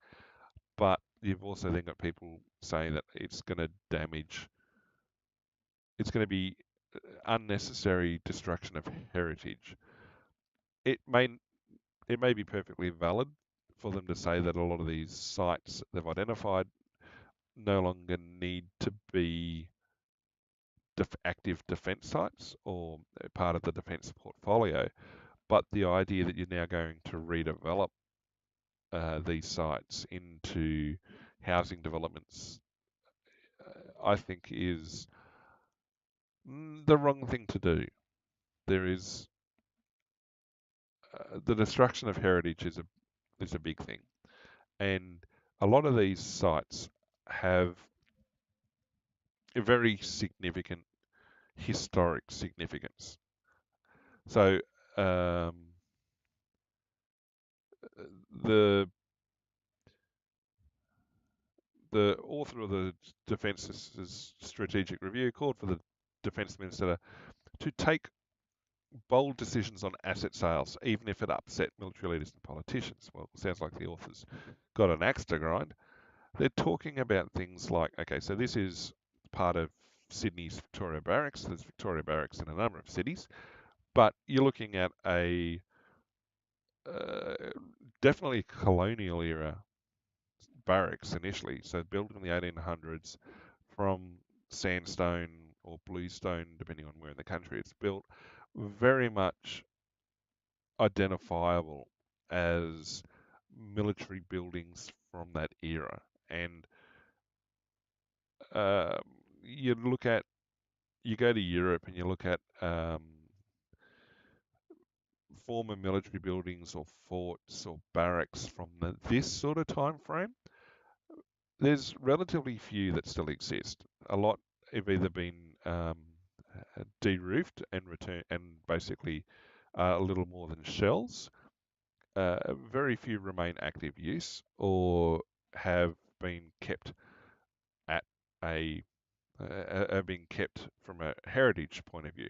but you've also then got people saying that it's going to damage, it's going to be unnecessary destruction of heritage. It may it may be perfectly valid for them to say that a lot of these sites they've identified no longer need to be active defence sites or part of the defence portfolio. But the idea that you're now going to redevelop these sites into housing developments, I think, is the wrong thing to do. There is the destruction of heritage is a big thing, and a lot of these sites have a very significant historic significance. So um, the the author of the Defence's strategic review called for the Defence Minister to take bold decisions on asset sales, even if it upset military leaders and politicians. Well, it sounds like the author's got an axe to grind. They're talking about things like, okay, so this is part of Sydney's Victoria Barracks. There's Victoria Barracks in a number of cities, but you're looking at a uh, definitely colonial era barracks initially, so built in the 1800s from sandstone or bluestone, depending on where in the country it's built, very much identifiable as military buildings from that era. And uh, you look at, you go to Europe and you look at former military buildings or forts or barracks from this sort of time frame, there's relatively few that still exist. A lot have either been de-roofed and basically a little more than shells. Very few remain active use or have been kept at a have been kept from a heritage point of view.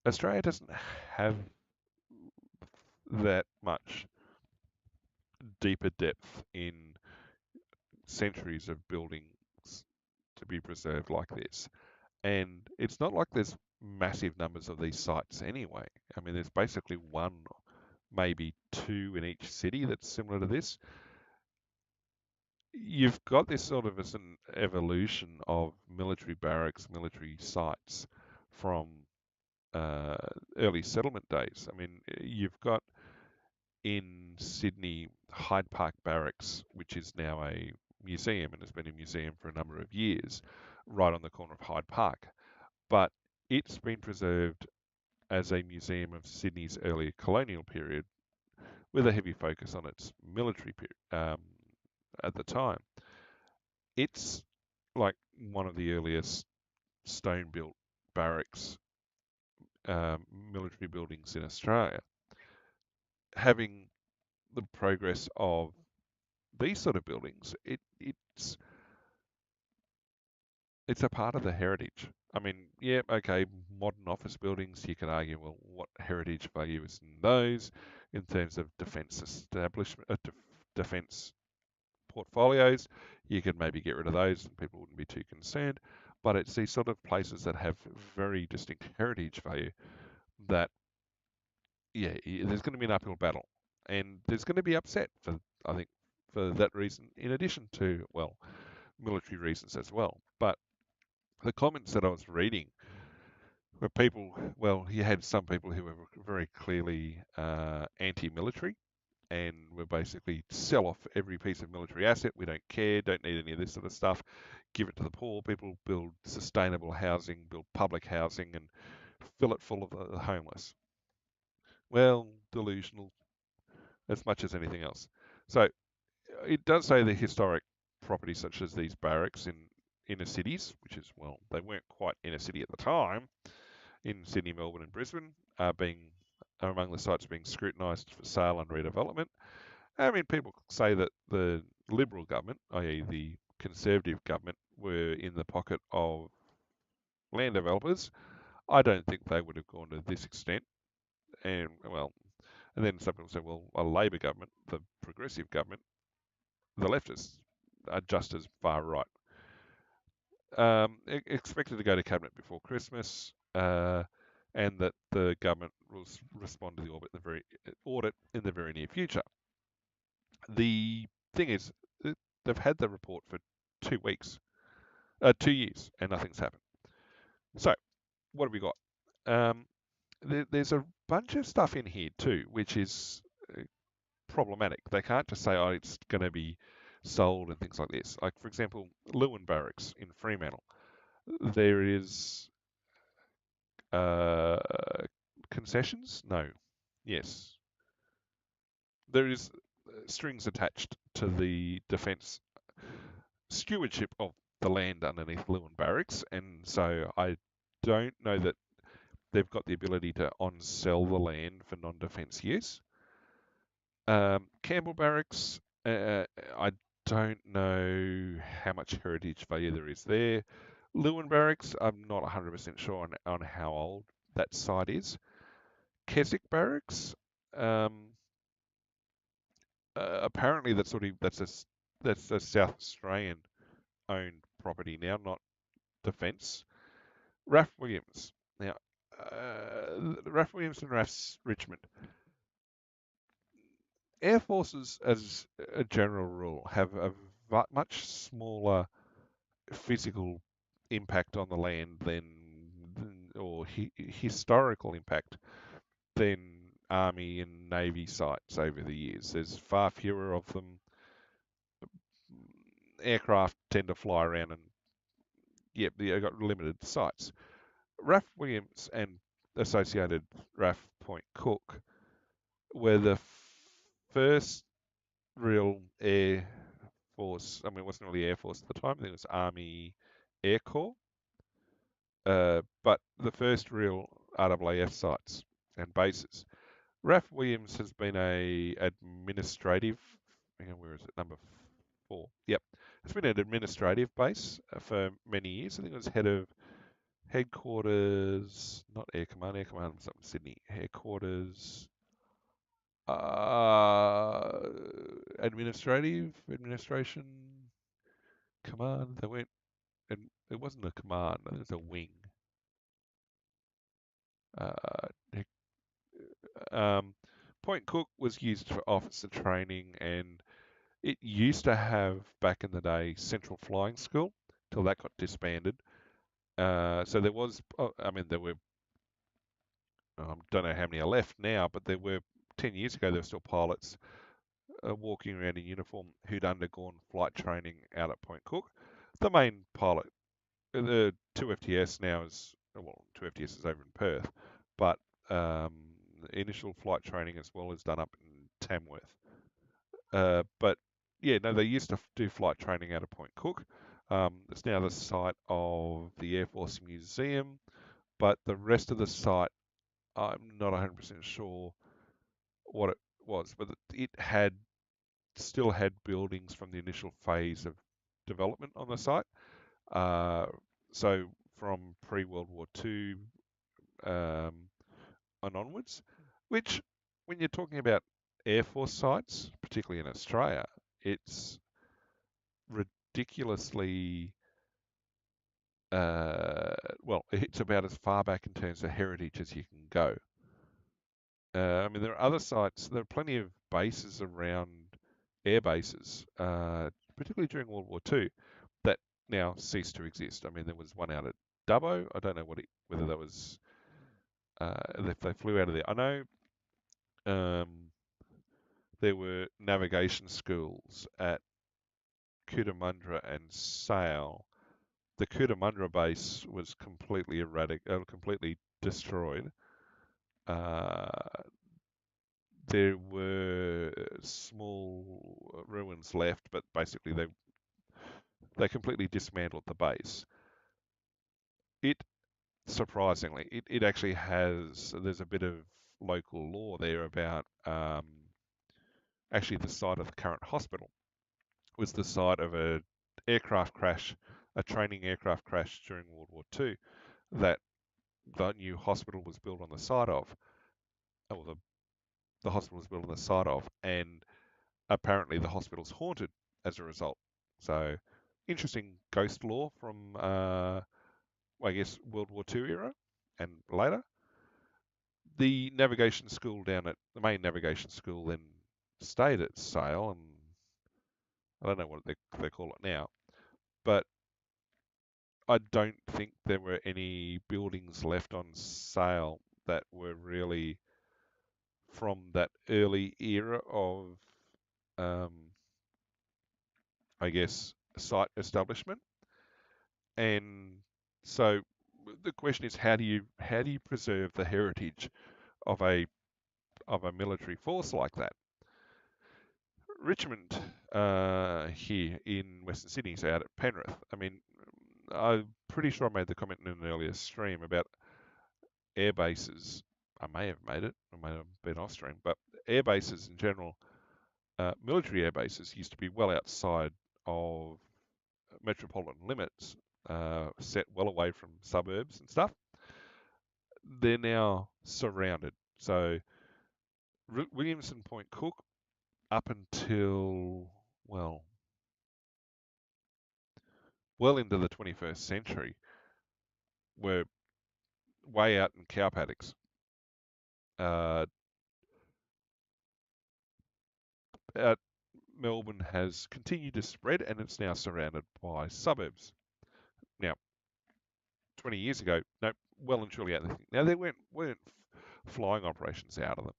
Australia doesn't have that much deeper depth in centuries of buildings to be preserved like this. And it's not like there's massive numbers of these sites anyway. I mean, there's basically one, maybe two in each city that's similar to this. You've got this sort of as an evolution of military barracks, military sites from uh, early settlement days. I mean, you've got in Sydney Hyde Park Barracks, which is now a museum and has been a museum for a number of years, right on the corner of Hyde Park. But it's been preserved as a museum of Sydney's early colonial period with a heavy focus on its military period at the time. It's like one of the earliest stone-built barracks, military buildings in Australia. Having the progress of these sort of buildings, it's a part of the heritage. I mean, yeah, okay, modern office buildings, you can argue, well, what heritage value is in those in terms of defence establishment, defence portfolios? You could maybe get rid of those and people wouldn't be too concerned. But it's these sort of places that have very distinct heritage value that, yeah, there's going to be an uphill battle. And there's going to be upset for, I think, for that reason, in addition to, well, military reasons as well. But the comments that I was reading were people, well, you had some people who were very clearly anti-military and were basically sell off every piece of military asset. We don't care, don't need any of this sort of stuff. Give it to the poor people, build sustainable housing, build public housing, and fill it full of the homeless. Well, delusional as much as anything else. So it does say the historic properties such as these barracks in inner cities, which is, well, they weren't quite inner city at the time, in Sydney, Melbourne, and Brisbane, are among the sites being scrutinised for sale and redevelopment. I mean, people say that the Liberal government, i.e., the Conservative government, were in the pocket of land developers. I don't think they would have gone to this extent. And well, and then some people say, well, a Labor government, the Progressive government, the leftists are just as far right. Expected to go to cabinet before Christmas, and that the government will respond to the audit in the very near future. The thing is, they've had the report for 2 weeks, 2 years, and nothing's happened. So, what have we got? Um, there's a bunch of stuff in here too, which is problematic. They can't just say, oh, it's going to be sold and things like this. Like, for example, Lewin Barracks in Fremantle. There is uh, concessions? No. Yes. There is strings attached to the defence stewardship of the land underneath Lewin Barracks, and so I don't know that they've got the ability to on-sell the land for non-defence use. Campbell Barracks, I don't know how much heritage value there is there. Lewin Barracks, I'm not 100% sure on how old that site is. Keswick Barracks, um, apparently that's a South Australian owned property now, not defence. RAF Williams. Now, RAF Williams and RAF Richmond. Air forces, as a general rule, have a much smaller physical impact on the land or historical impact than Army and Navy sites over the years. There's far fewer of them. Aircraft tend to fly around and, yep, they've got limited sites. RAF Williams and associated RAF Point Cook were the first real Air Force. I mean, it wasn't really Air Force at the time. I think it was Army Air Corps. But the first real RAAF sites. and bases. Ralph Williams has been a administrative, hang on, where is it? Number 4. Yep. It's been an administrative base for many years. I think it was head of headquarters, not Air Command was up in Sydney. Headquarters, uh, administration, command. They went, and it wasn't a command, it was a wing. Uh, um, Point Cook was used for officer training, and it used to have, back in the day, Central Flying School, till that got disbanded. So there was, I mean, there were, don't know how many are left now, but there were, 10 years ago, there were still pilots walking around in uniform who'd undergone flight training out at Point Cook. The main pilot, the 2FTS now is, well, 2FTS is over in Perth, but um, initial flight training as well is done up in Tamworth. But yeah, no, they used to do flight training out of Point Cook. It's now the site of the Air Force Museum, but the rest of the site, I'm not 100% sure what it was, but it had still had buildings from the initial phase of development on the site. Uh, so from pre-World War II um, and onwards, which when you're talking about Air Force sites, particularly in Australia, it's ridiculously well, it's about as far back in terms of heritage as you can go. I mean, there are other sites, there are plenty of bases around air bases, particularly during World War II, that now ceased to exist. I mean, there was one out at Dubbo. I don't know whether that was if they flew out of there. I know there were navigation schools at Cootamundra and Sale. The Cootamundra base was completely destroyed. Uh, there were small ruins left, but basically they completely dismantled the base. It surprisingly, it actually there's a bit of local law there about actually the site of the current hospital was the site of aircraft crash, a training aircraft crash during World War II that the new hospital was built on the site of, or the hospital was built on the site of, and apparently the hospital's haunted as a result. So interesting ghost law from, I guess, World War II era and later. The navigation school the main navigation school then stayed at Sale, and I don't know what they call it now, but I don't think there were any buildings left on Sale that were really from that early era of, um, I guess, site establishment. And so the question is, how do you preserve the heritage of a military force like that? Richmond here in Western Sydney, so out at Penrith. I mean, I'm pretty sure I made the comment in an earlier stream about air bases. I may have made it, I may have been off stream, but air bases in general, military air bases used to be well outside of metropolitan limits, set well away from suburbs and stuff. They're now surrounded. So Williamson Point Cook, up until well, well into the 21st century, were way out in cow paddocks. Uh, Melbourne has continued to spread, and it's now surrounded by suburbs. Now, 20 years ago, no, well and truly out of the thing. Now, there weren't flying operations out of them,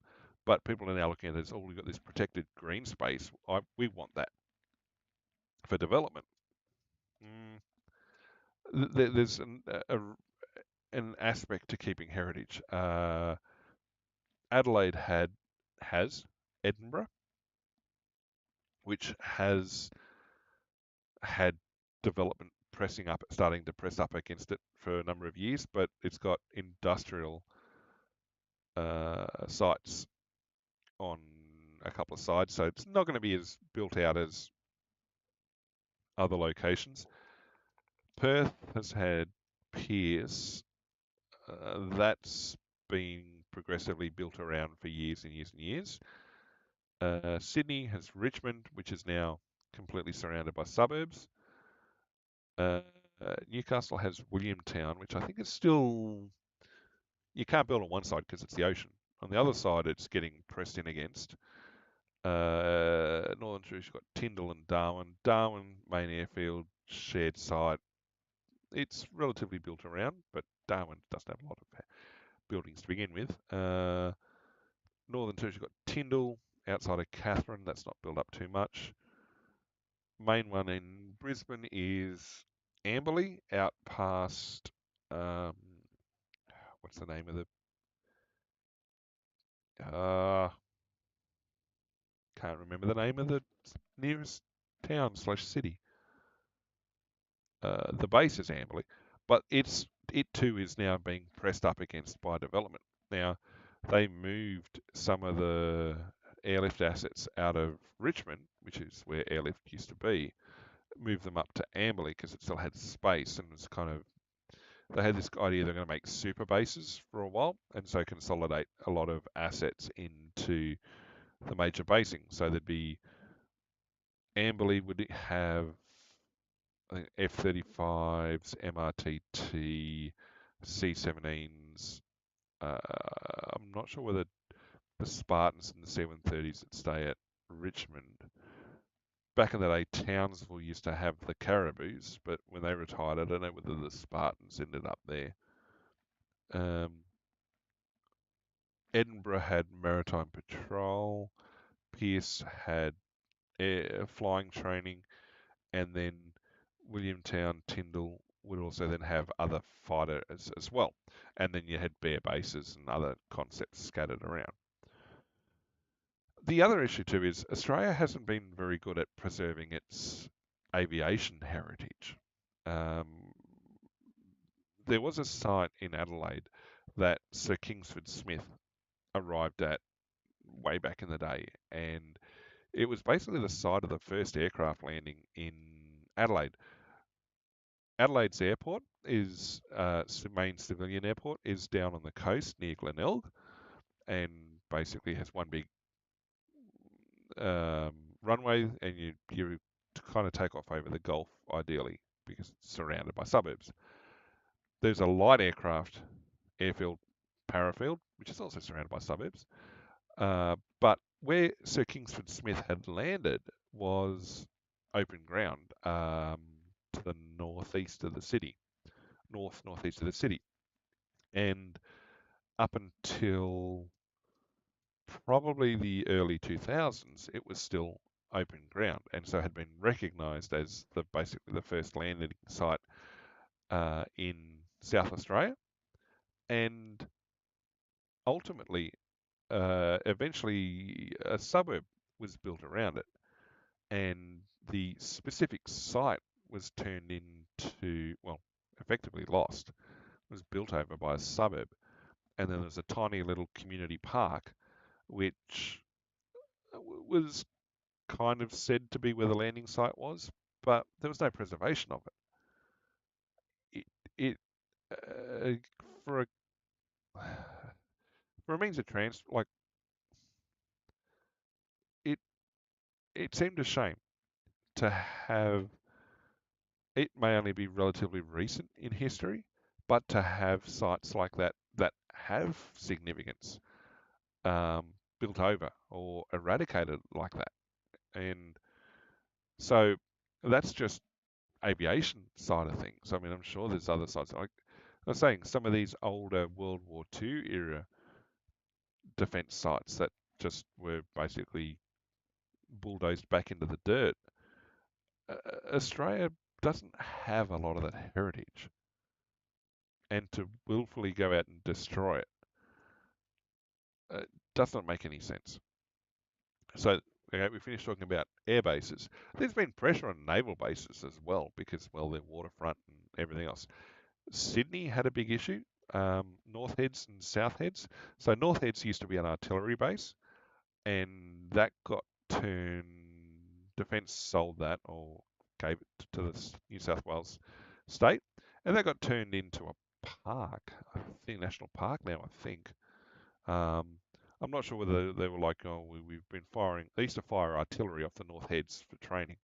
but people are now looking at it as, oh, we've got this protected green space. We want that for development. Mm, there's an aspect to keeping heritage. Adelaide has Edinburgh, which has had development starting to press up against it for a number of years, but it's got industrial sites on a couple of sides, so it's not going to be as built out as other locations. Perth has had Pierce. That's been progressively built around for years and years and years. Sydney has Richmond, which is now completely surrounded by suburbs. Uh, Newcastle has Williamtown, which I think is still, you can't build on one side because it's the ocean. On the other side, it's getting pressed in against. Northern Territory's got Tyndall and Darwin. Darwin, main airfield, shared site. It's relatively built around, but Darwin doesn't have a lot of buildings to begin with. Northern Territory's got Tyndall outside of Katherine. That's not built up too much. Main one in Brisbane is Amberley, out past what's the name of the can't remember the name of the nearest town slash city. The base is Amberley, but it too is now being pressed up against by development. Now they moved some of the airlift assets out of Richmond, which is where airlift used to be, moved them up to Amberley because it still had space and was kind of, they had this idea they're going to make super bases for a while and so consolidate a lot of assets into the major basing. So there'd be, Amberley would have, I think, F-35s, MRTT, C-17s. I'm not sure whether the Spartans and the C-130s that stay at Richmond. Back in the day, Townsville used to have the Caribous, but when they retired, I don't know whether the Spartans ended up there. Edinburgh had Maritime Patrol. Pearce had air flying training, and then Williamtown, Tyndall would also then have other fighters as well. And then you had bare bases and other concepts scattered around. The other issue too is Australia hasn't been very good at preserving its aviation heritage. Um, there was a site in Adelaide that Sir Kingsford Smith arrived at way back in the day, and it was basically the site of the first aircraft landing in Adelaide. Adelaide's airport is main civilian airport is down on the coast near Glenelg, and basically has one big um, runway, and you kind of take off over the Gulf ideally because it's surrounded by suburbs. There's a light aircraft airfield, Parafield, which is also surrounded by suburbs. But where Sir Kingsford Smith had landed was open ground to the northeast of the city, northeast of the city, and up until probably the early 2000s, it was still open ground, and so had been recognised as basically the first landing site in South Australia, and ultimately, eventually, a suburb was built around it, and the specific site was turned into, well, effectively lost, was built over by a suburb, and then there's a tiny little community park, which was kind of said to be where the landing site was, but there was no preservation of it. It uh, for a for a means of transport, like it, it seemed a shame to have. It may only be relatively recent in history, but to have sites like that that have significance built over or eradicated like that, and so that's just aviation side of things. I mean, I'm sure there's other sides. Like I was saying, some of these older World War II era defence sites that just were basically bulldozed back into the dirt. Uh, Australia doesn't have a lot of that heritage, and to willfully go out and destroy it does not make any sense. So, okay, we finished talking about air bases. There's been pressure on naval bases as well because, well, they're waterfront and everything else. Sydney had a big issue. North Heads and South Heads. So North Heads used to be an artillery base, and that got turned. Defence sold that or gave it to the New South Wales state, and that got turned into a park. I think national park now. I think. Um, I'm not sure whether they were like, oh, we've been firing. They used to fire artillery off the North Heads for training.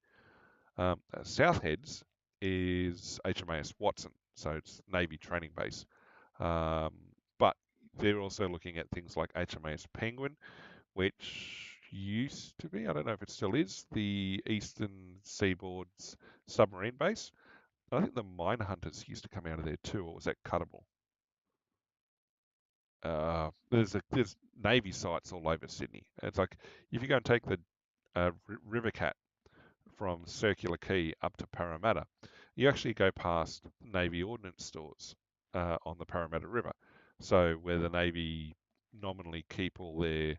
South Heads is HMAS Watson, so it's Navy training base. Um, but they're also looking at things like HMAS Penguin, which used to be, I don't know if it still is, the Eastern Seaboard's submarine base. I think the mine hunters used to come out of there too, or was that Cuttable? There's Navy sites all over Sydney. It's like if you go and take the River Cat from Circular Quay up to Parramatta, you actually go past Navy ordnance stores on the Parramatta River. So where the Navy nominally keep all their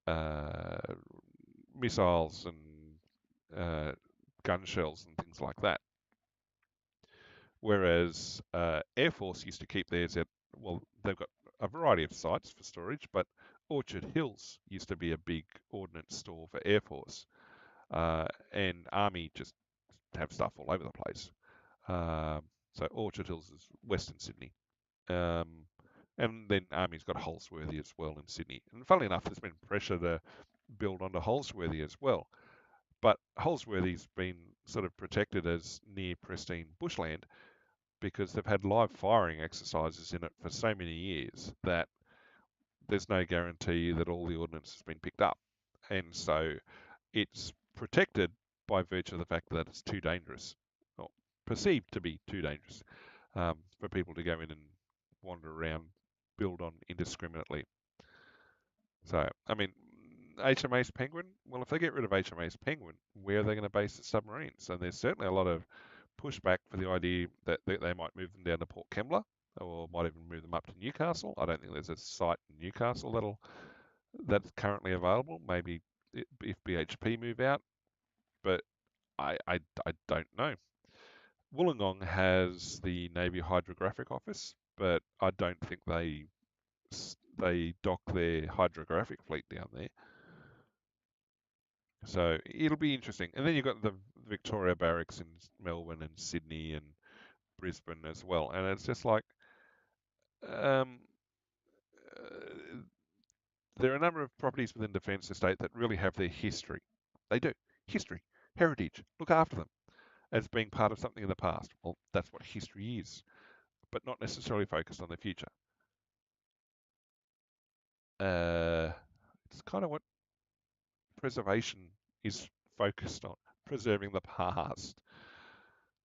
uh, missiles and gun shells and things like that. Whereas Air Force used to keep theirs at, well, they've got a variety of sites for storage, but Orchard Hills used to be a big ordnance store for Air Force. And Army just have stuff all over the place. Um, so Orchard Hills is Western Sydney. Um, and then Army's got Holsworthy as well in Sydney. And funnily enough, there's been pressure to build onto Holsworthy as well. But Holsworthy's been sort of protected as near pristine bushland because they've had live firing exercises in it for so many years that there's no guarantee that all the ordnance has been picked up. And so it's protected by virtue of the fact that it's too dangerous, or perceived to be too dangerous, for people to go in and wander around, build on indiscriminately. So, I mean, HMAS Penguin, well, if they get rid of HMAS Penguin, where are they going to base the submarines? And there's certainly a lot of pushback for the idea that they might move them down to Port Kembla or might even move them up to Newcastle. I don't think there's a site in Newcastle that's currently available. Maybe if BHP move out, but I don't know. Wollongong has the Navy Hydrographic Office, but I don't think they dock their hydrographic fleet down there. So it'll be interesting. And then you've got the Victoria Barracks in Melbourne and Sydney and Brisbane as well. And it's just like um, uh, there are a number of properties within Defence Estate that really have their history. They do. History, heritage. Look after them as being part of something in the past. Well, that's what history is, but not necessarily focused on the future. Uh, it's kind of what preservation is focused on, preserving the past.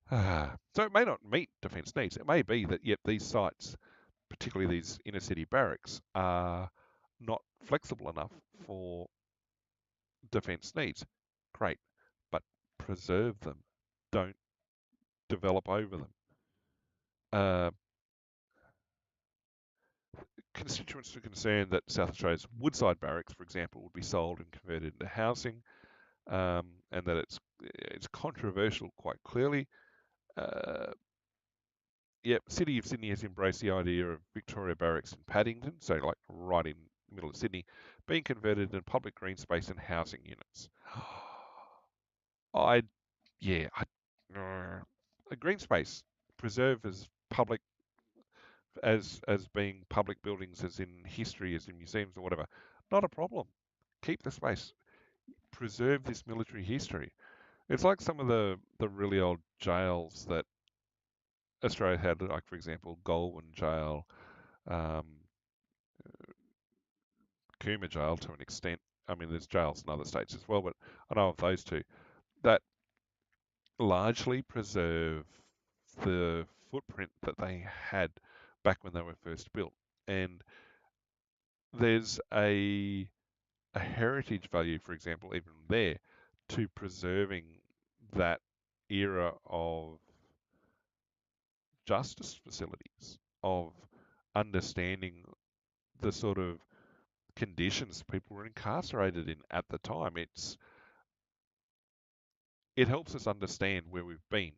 So it may not meet defence needs. It may be that yet these sites, particularly these inner city barracks, are not flexible enough for defence needs. Great, but preserve them. Don't develop over them. Uh, Constituents are concerned that South Australia's Woodside Barracks, for example, would be sold and converted into housing, and that it's controversial quite clearly. Uh, City of Sydney has embraced the idea of Victoria Barracks in Paddington, so like right in the middle of Sydney, being converted into public green space and housing units. I, yeah, a green space preserved as public as being public buildings, as in history, as in museums or whatever, not a problem. Keep the space. Preserve this military history. It's like some of the really old jails that Australia had, like for example, Goulburn Jail, um, Cooma Jail to an extent. I mean, there's jails in other states as well, but I know of those two that largely preserve the footprint that they had back when they were first built. And there's a heritage value, for example, even there, to preserving that era of justice facilities, of understanding the sort of conditions people were incarcerated in at the time. It helps us understand where we've been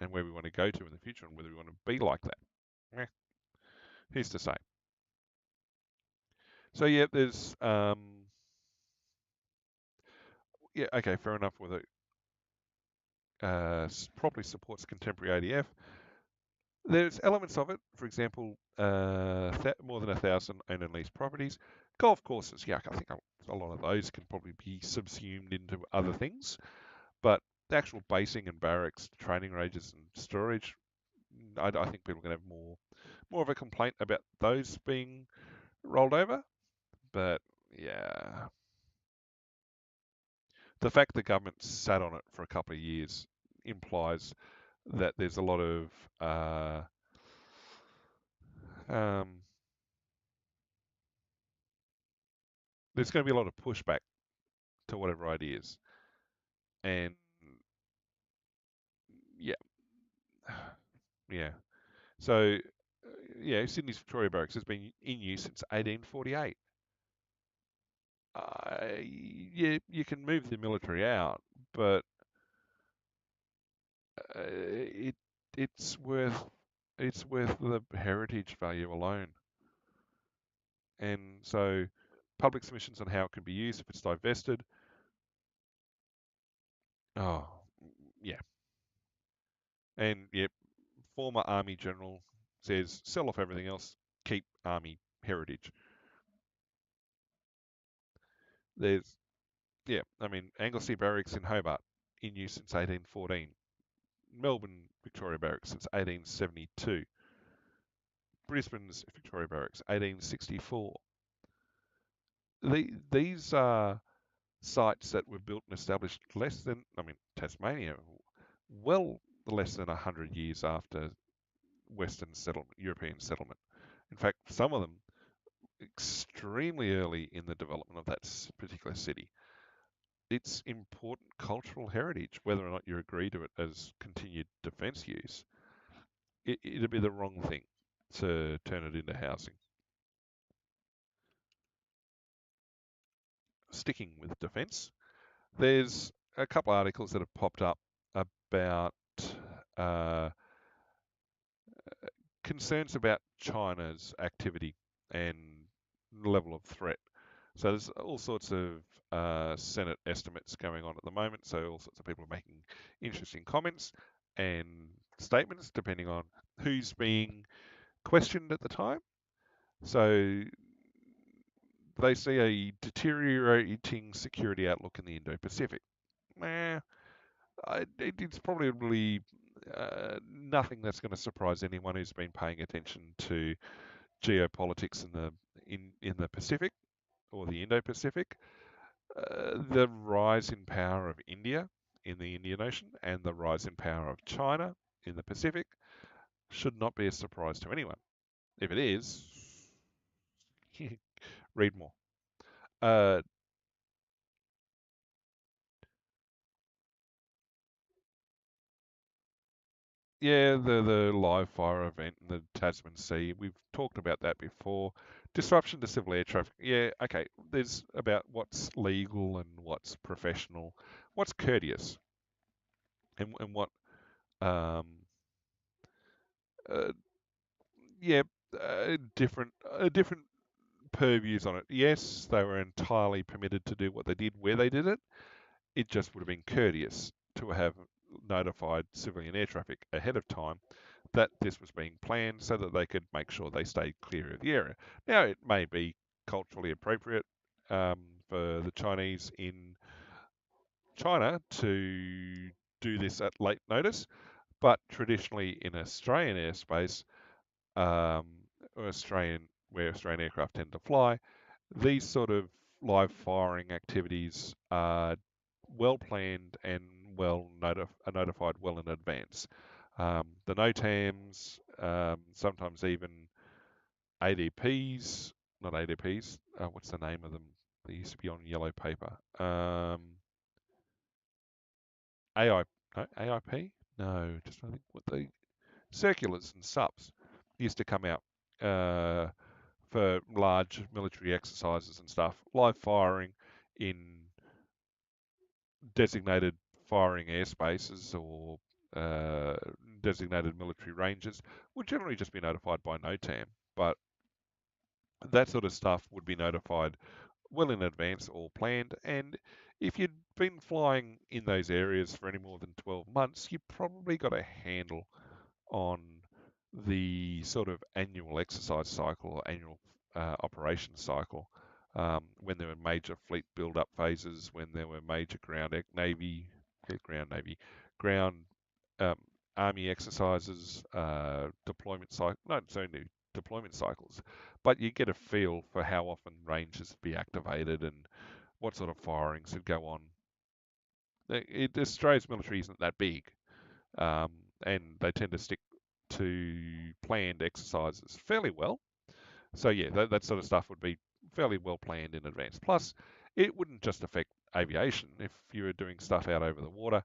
and where we want to go to in the future and whether we want to be like that. Eh. who's to say? So yeah, there's yeah, okay, fair enough. Whether it properly supports contemporary ADF, there's elements of it. For example, more than 1,000 owned and leased properties, golf courses. Yeah, I think a lot of those can probably be subsumed into other things. But the actual basing and barracks, training ranges and storage, I think people are going to have more of a complaint about those being rolled over. But yeah, the fact the government sat on it for a couple of years implies that there's a lot of um, there's going to be a lot of pushback to whatever ideas, and yeah, yeah. So yeah, Sydney's Victoria Barracks has been in use since 1848. Yeah, you can move the military out, but it it's worth the heritage value alone. And so, public submissions on how it can be used if it's divested. Oh, yeah. And yep, former Army general says sell off everything else, keep Army heritage. There's yeah, I mean Anglesey Barracks in Hobart in use since 1814. Melbourne Victoria Barracks since 1872. Brisbane's Victoria Barracks 1864. These are sites that were built and established less than, I mean, Tasmania, well less than 100 years after Western settlement, European settlement. In fact, some of them extremely early in the development of that particular city. It's important cultural heritage, whether or not you agree to it as continued defence use. It'd be the wrong thing to turn it into housing. Sticking with defence, there's a couple of articles that have popped up about uh, concerns about China's activity and level of threat. So there's all sorts of Senate estimates going on at the moment. So all sorts of people are making interesting comments and statements depending on who's being questioned at the time. So they see a deteriorating security outlook in the Indo-Pacific. Nah, it's probably nothing that's going to surprise anyone who's been paying attention to geopolitics in the Pacific or the Indo-Pacific. The rise in power of India in the Indian Ocean and the rise in power of China in the Pacific should not be a surprise to anyone. If it is, read more. Uh, Yeah, the live fire event in the Tasman Sea, we've talked about that before. Disruption to civil air traffic. Yeah, okay. There's about what's legal and what's professional, what's courteous, and what, um, uh, yeah, different purviews on it. Yes, they were entirely permitted to do what they did where they did it. It just would have been courteous to have notified civilian air traffic ahead of time that this was being planned so that they could make sure they stayed clear of the area. Now, it may be culturally appropriate for the Chinese in China to do this at late notice, but traditionally in Australian airspace, um, or where Australian aircraft tend to fly, these sort of live firing activities are well planned and are notified well in advance. The NOTAMs, sometimes even ADPs, not ADPs. What's the name of them? They used to be on yellow paper. AI, no, AIP? No, just I think what the circulars and subs used to come out for large military exercises and stuff. Live firing in designated firing airspaces or uh, designated military ranges would generally just be notified by NOTAM. But that sort of stuff would be notified well in advance or planned. And if you'd been flying in those areas for any more than 12 months, you probably got a handle on the sort of annual exercise cycle or annual operation cycle. When there were major fleet build-up phases, when there were major ground um, army exercises, deployment cycle, not only deployment cycles, but you get a feel for how often ranges be activated and what sort of firings would go on. Australia's military isn't that big, um, and they tend to stick to planned exercises fairly well. So yeah, that sort of stuff would be fairly well planned in advance. Plus, it wouldn't just affect aviation. If you were doing stuff out over the water,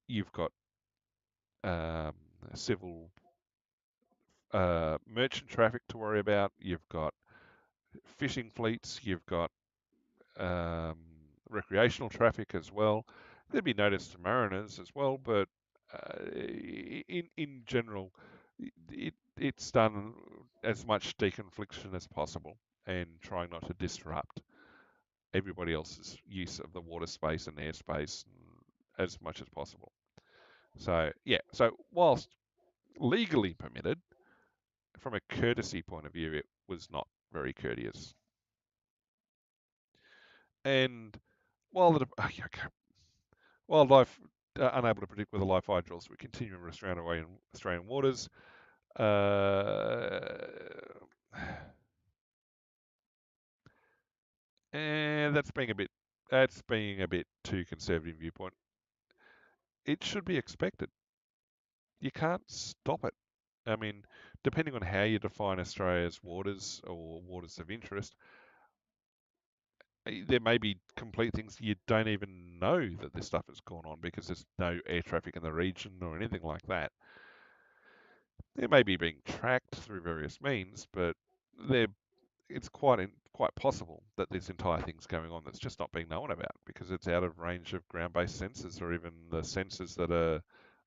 you've got um, civil merchant traffic to worry about. You've got fishing fleets. You've got um, recreational traffic as well. There'd be notice to mariners as well, but in general, it's done as much deconfliction as possible and trying not to disrupt everybody else's use of the water space and airspace as much as possible. So yeah, so whilst legally permitted, from a courtesy point of view, it was not very courteous. And while the okay, while life unable to predict whether live fire drills will continue to restrain away in Australian waters, uh, and that's being a bit too conservative viewpoint. It should be expected. You can't stop it. I mean, depending on how you define Australia's waters or waters of interest, there may be complete things you don't even know that this stuff has gone on because there's no air traffic in the region or anything like that. They may be being tracked through various means, but they're, it's quite possible that this entire thing's going on that's just not being known about because it's out of range of ground-based sensors or even the sensors that are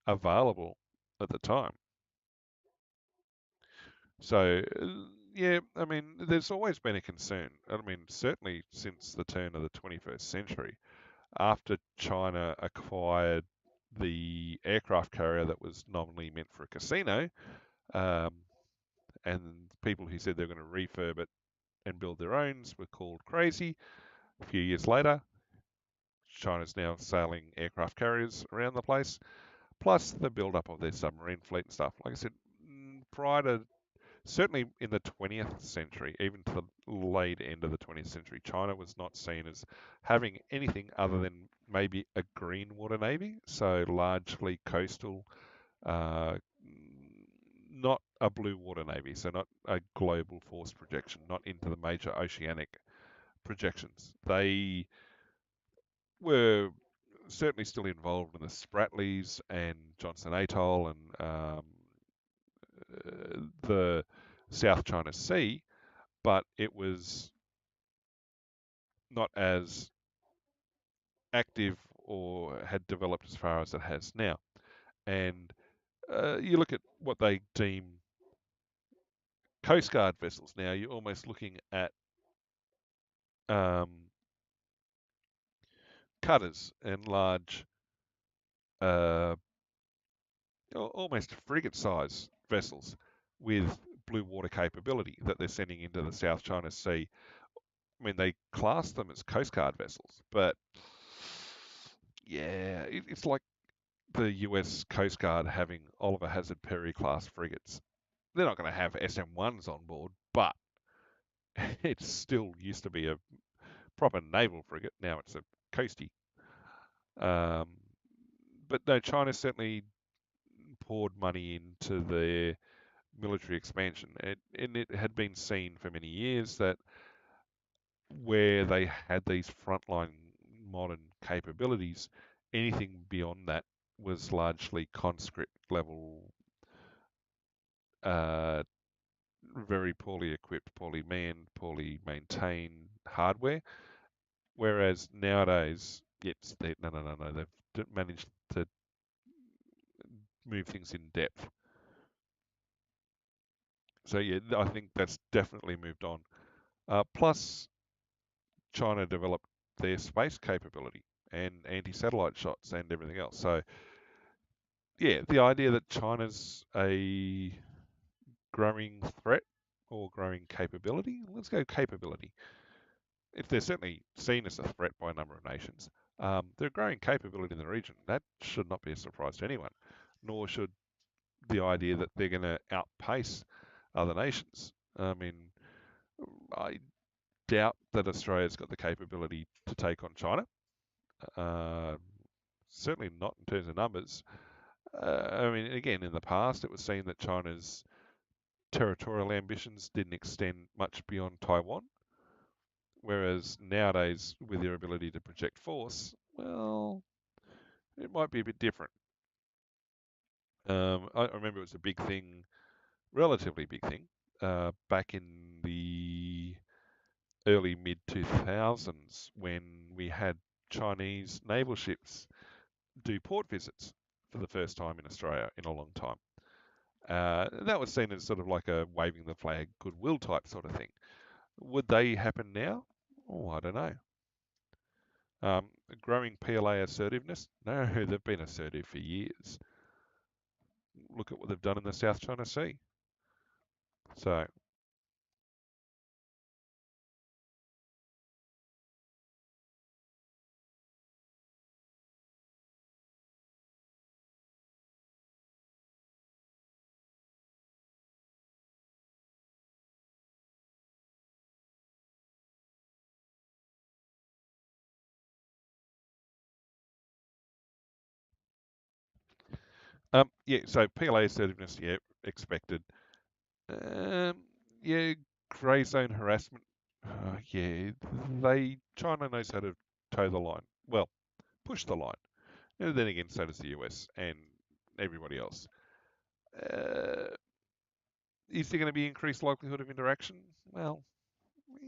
available at the time. So, yeah, I mean, there's always been a concern. I mean, certainly since the turn of the 21st century, after China acquired the aircraft carrier that was nominally meant for a casino, um, and people who said they were going to refurb it and build their own were called crazy. A few years later, China's now sailing aircraft carriers around the place, plus the build-up of their submarine fleet and stuff. Like I said, prior to certainly in the 20th century, even to the late end of the 20th century, China was not seen as having anything other than maybe a green water navy, so largely coastal, uh, not a blue water navy, so not a global force projection, not into the major oceanic projections. They were certainly still involved in the Spratlys and Johnson Atoll and the South China Sea, but it was not as active or had developed as far as it has now. And you look at what they deem Coast Guard vessels now, you're almost looking at um, cutters and large, uh, almost frigate size vessels with blue water capability that they're sending into the South China Sea. I mean, they class them as Coast Guard vessels, but yeah, it's like the US Coast Guard having Oliver Hazard Perry class frigates. They're not going to have SM-1s on board, but it still used to be a proper naval frigate. Now it's a coastie. Um, but no, China certainly poured money into their military expansion, and it had been seen for many years that where they had these frontline modern capabilities, anything beyond that was largely conscript level, uh, very poorly equipped, poorly manned, poorly maintained hardware. Whereas nowadays, no, they've managed to move things in depth. So yeah, I think that's definitely moved on. Plus, China developed their space capability and anti-satellite shots and everything else. So yeah, the idea that China's a growing threat or growing capability, let's go capability. If they're certainly seen as a threat by a number of nations, their growing capability in the region, that should not be a surprise to anyone, nor should the idea that they're going to outpace other nations. I mean, I doubt that Australia's got the capability to take on China. Uh, Certainly not in terms of numbers. I mean, again, in the past, it was seen that China's territorial ambitions didn't extend much beyond Taiwan, whereas nowadays, with their ability to project force, well, it might be a bit different. I remember it was a big thing, relatively big thing, back in the early mid 2000s when we had Chinese naval ships do port visits for the first time in Australia in a long time. That was seen as sort of like a waving the flag goodwill type sort of thing. Would they happen now? Oh, I don't know. Growing PLA assertiveness? No, they've been assertive for years. Look at what they've done in the South China Sea. So, yeah, so PLA assertiveness, yeah, expected. Um, yeah, grey zone harassment. Yeah, China knows how to toe the line. Well, push the line. And then again, so does the US and everybody else. Uh, is there going to be increased likelihood of interaction? Well,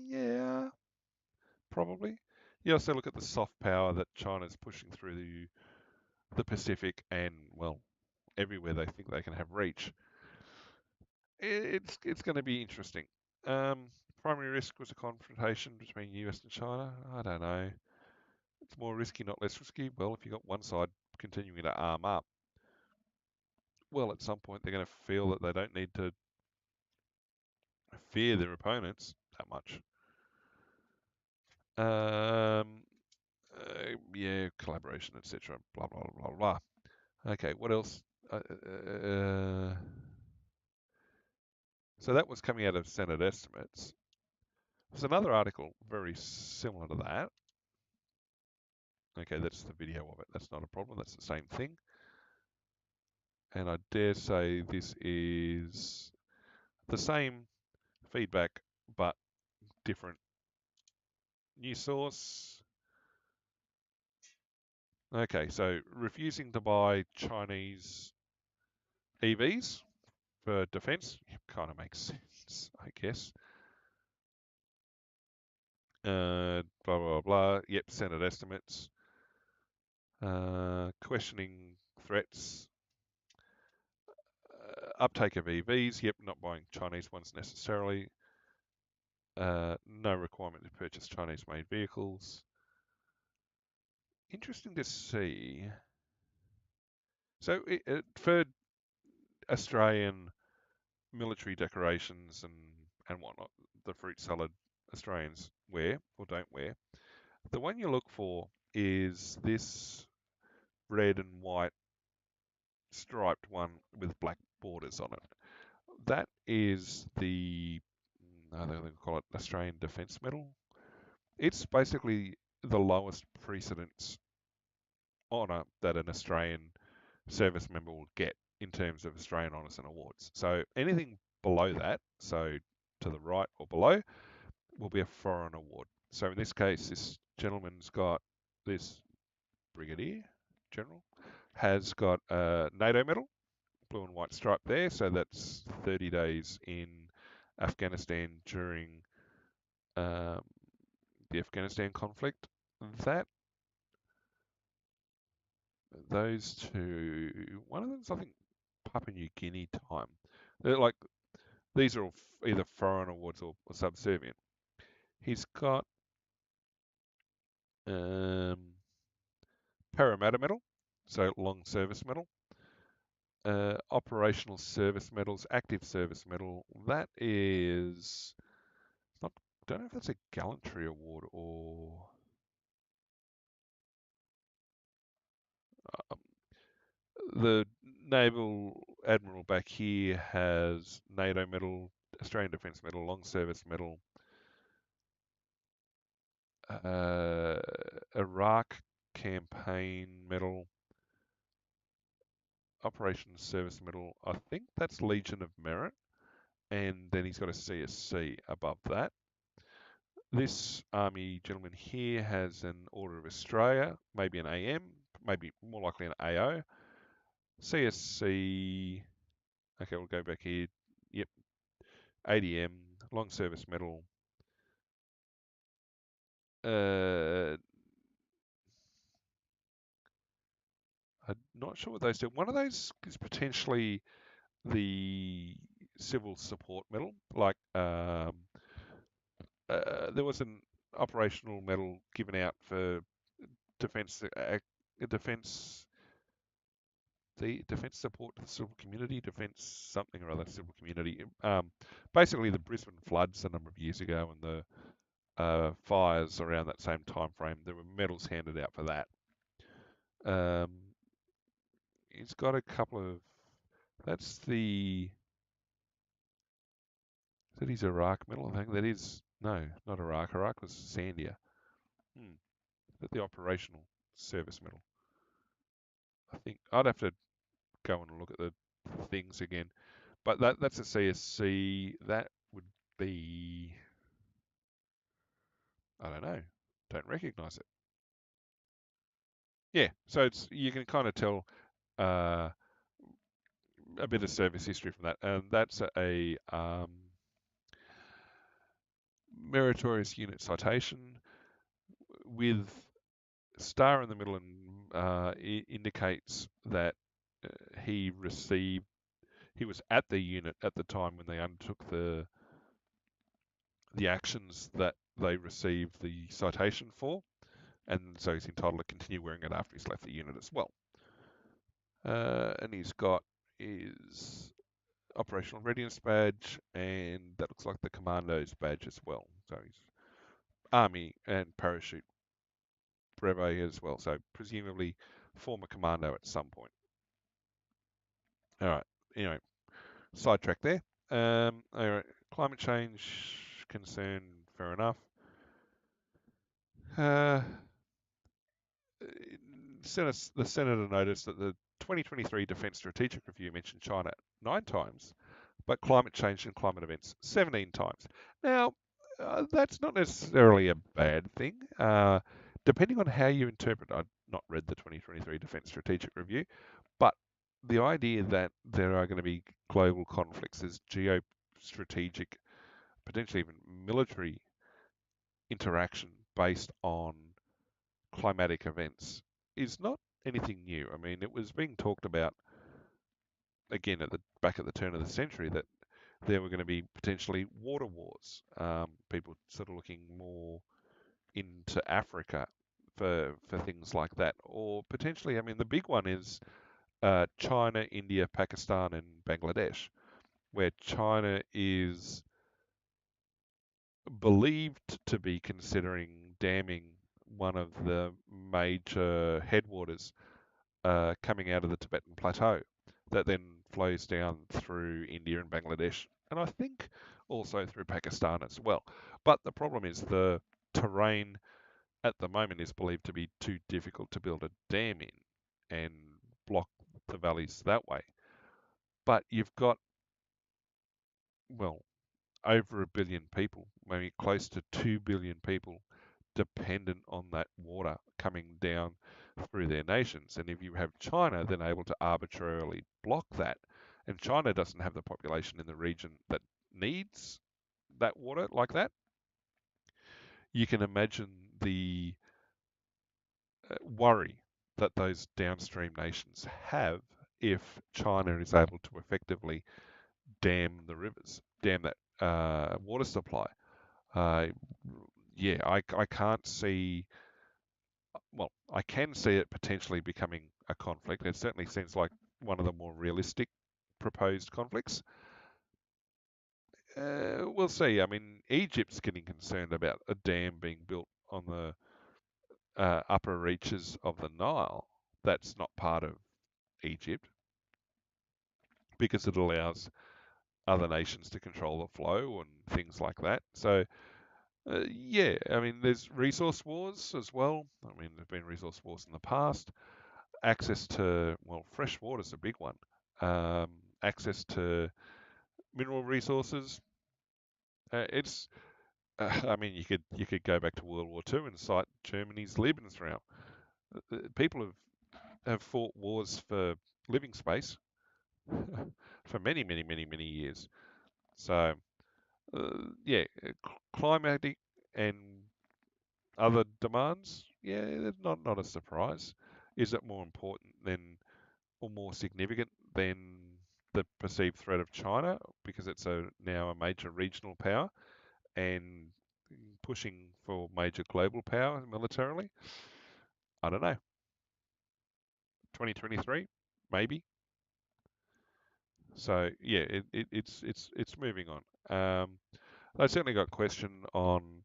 yeah, probably. You also look at the soft power that China's pushing through the Pacific and, well, everywhere they think they can have reach. It's going to be interesting. Primary risk was a confrontation between US and China. I don't know. It's more risky, not less risky. Well, if you've got one side continuing to arm up, well, at some point they're going to feel that they don't need to fear their opponents that much. Yeah, collaboration, etc. Blah blah blah blah. Okay, what else? So that was coming out of Senate estimates. There's another article very similar to that. Okay, that's the video of it. That's not a problem. That's the same thing. And I dare say this is the same feedback, but different news source. Okay, so refusing to buy Chinese EVs for defence kind of makes sense, I guess. Blah, blah, blah. Yep, Senate estimates. Questioning threats. Uptake of EVs. Yep, not buying Chinese ones necessarily. No requirement to purchase Chinese-made vehicles. Interesting to see. So for Australian military decorations and whatnot, the fruit salad Australians wear or don't wear, the one you look for is this red and white striped one with black borders on it. That is I think they call it Australian Defence Medal. It's basically the lowest precedence honour that an Australian service member will get in terms of Australian honours and awards. So anything below that, so to the right or below, will be a foreign award. So in this case, this gentleman's got this brigadier general has got a NATO medal, blue and white stripe there. So that's 30 days in Afghanistan during um, the Afghanistan conflict. That those two, one of them's I think Papua New Guinea time. They're like these are all either foreign awards or subservient. He's got um, Parramatta Medal, so long service medal. Operational service medals, active service medal. That is not. Don't know if that's a gallantry award or um, the naval admiral back here has NATO medal, Australian Defence Medal, long service medal, uh, Iraq campaign medal, operations service medal. I think that's Legion of Merit, and then he's got a CSC above that. This Army gentleman here has an Order of Australia, maybe an AM, maybe more likely an AO. CSC, okay, we'll go back here. Yep, ADM, Long Service Medal. I'm not sure what those do. One of those is potentially the Civil Support Medal. Like there was an operational medal given out for defence, defence, the defence support to the civil community, defence something or other civil community. Basically, the Brisbane floods a number of years ago and the fires around that same time frame. There were medals handed out for that. Um, he's got a couple of. That's the. Is that his Iraq medal? I think that is. No, not Iraq. Iraq was Sandia. Hmm. Is that the operational service medal? I think I'd have to go and look at the things again. But that's a CSC. That would be. I don't know. Don't recognise it. Yeah. So it's you can kind of tell uh, a bit of service history from that, and that's a meritorious unit citation with star in the middle, and indicates that he received. He was at the unit at the time when they undertook the actions that they received the citation for, and so he's entitled to continue wearing it after he's left the unit as well. And he's got his operational readiness badge, and that looks like the commando's badge as well. So he's army and parachute brevet as well. So presumably former commando at some point. All right. Anyway, sidetrack there. All right. Climate change concern, fair enough. Uh, the Senator noticed that the 2023 Defence Strategic Review mentioned China 9 times, but climate change and climate events 17 times. Now, that's not necessarily a bad thing, depending on how you interpret. I've not read the 2023 Defence Strategic Review, but the idea that there are going to be global conflicts as geostrategic, potentially even military interaction based on climatic events is not anything new. I mean, it was being talked about again at the back at the turn of the century that there were going to be potentially water wars. People sort of looking more into Africa for things like that, or potentially, I mean, the big one is China, India, Pakistan, and Bangladesh, where China is believed to be considering damming one of the major headwaters coming out of the Tibetan Plateau that then flows down through India and Bangladesh, and I think also through Pakistan as well. But the problem is the terrain at the moment is believed to be too difficult to build a dam in and block the valleys that way. But you've got, well, over 1 billion people, maybe close to 2 billion people dependent on that water coming down through their nations. And if you have China then able to arbitrarily block that, and China doesn't have the population in the region that needs that water like that, you can imagine the worry that those downstream nations have if China is able to effectively dam the rivers. dam that water supply. Uh, yeah, I can't see. Well, I can see it potentially becoming a conflict. It certainly seems like one of the more realistic proposed conflicts. We'll see. I mean, Egypt's getting concerned about a dam being built on the upper reaches of the Nile. That's not part of Egypt because it allows other nations to control the flow and things like that. So, yeah, I mean, there's resource wars as well. I mean, there've been resource wars in the past. Access to, well, fresh water is a big one. Um, Access to mineral resources. It's I mean, you could go back to World War II and cite Germany's Lebensraum. People have fought wars for living space for many, many, many, many years. So, yeah, climatic and other demands, yeah, not a surprise. Is it more important than or more significant than the perceived threat of China because it's now a major regional power and pushing for major global power militarily? I don't know. 2023, maybe. So yeah, it's moving on. I certainly got question on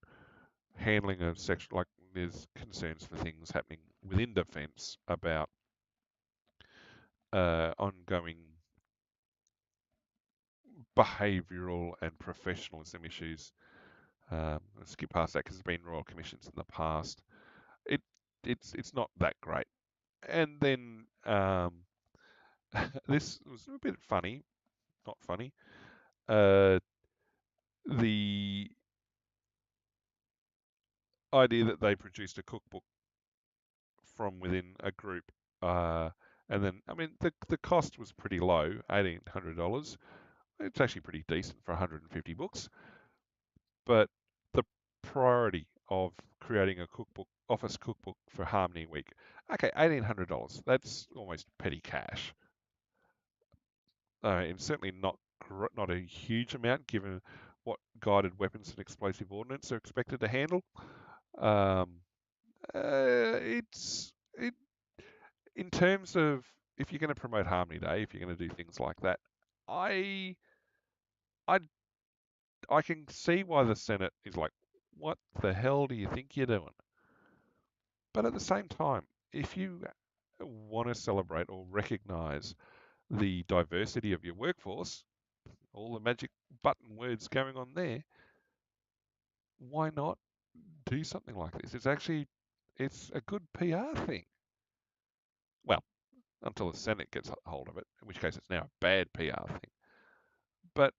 handling of sexual, like there's concerns for things happening within defence about ongoing behavioural and professionalism issues. I'll skip past that because there's been royal commissions in the past. It it's not that great. And then this was a bit funny, not funny. Uh, the idea that they produced a cookbook from within a group, uh, and then I mean the cost was pretty low, $1,800. It's actually pretty decent for 150 books, but the priority of creating a cookbook, office cookbook for Harmony Week, okay, $1,800. That's almost petty cash. It's certainly not a huge amount given what guided weapons and explosive ordnance are expected to handle. Um, it in terms of if you're going to promote Harmony Day, if you're going to do things like that, I I I can see why the Senate is like, what the hell do you think you're doing? But at the same time, if you want to celebrate or recognise the diversity of your workforce, all the magic button words going on there, why not do something like this? It's a good PR thing. Well, until the Senate gets a hold of it, in which case it's now a bad PR thing. But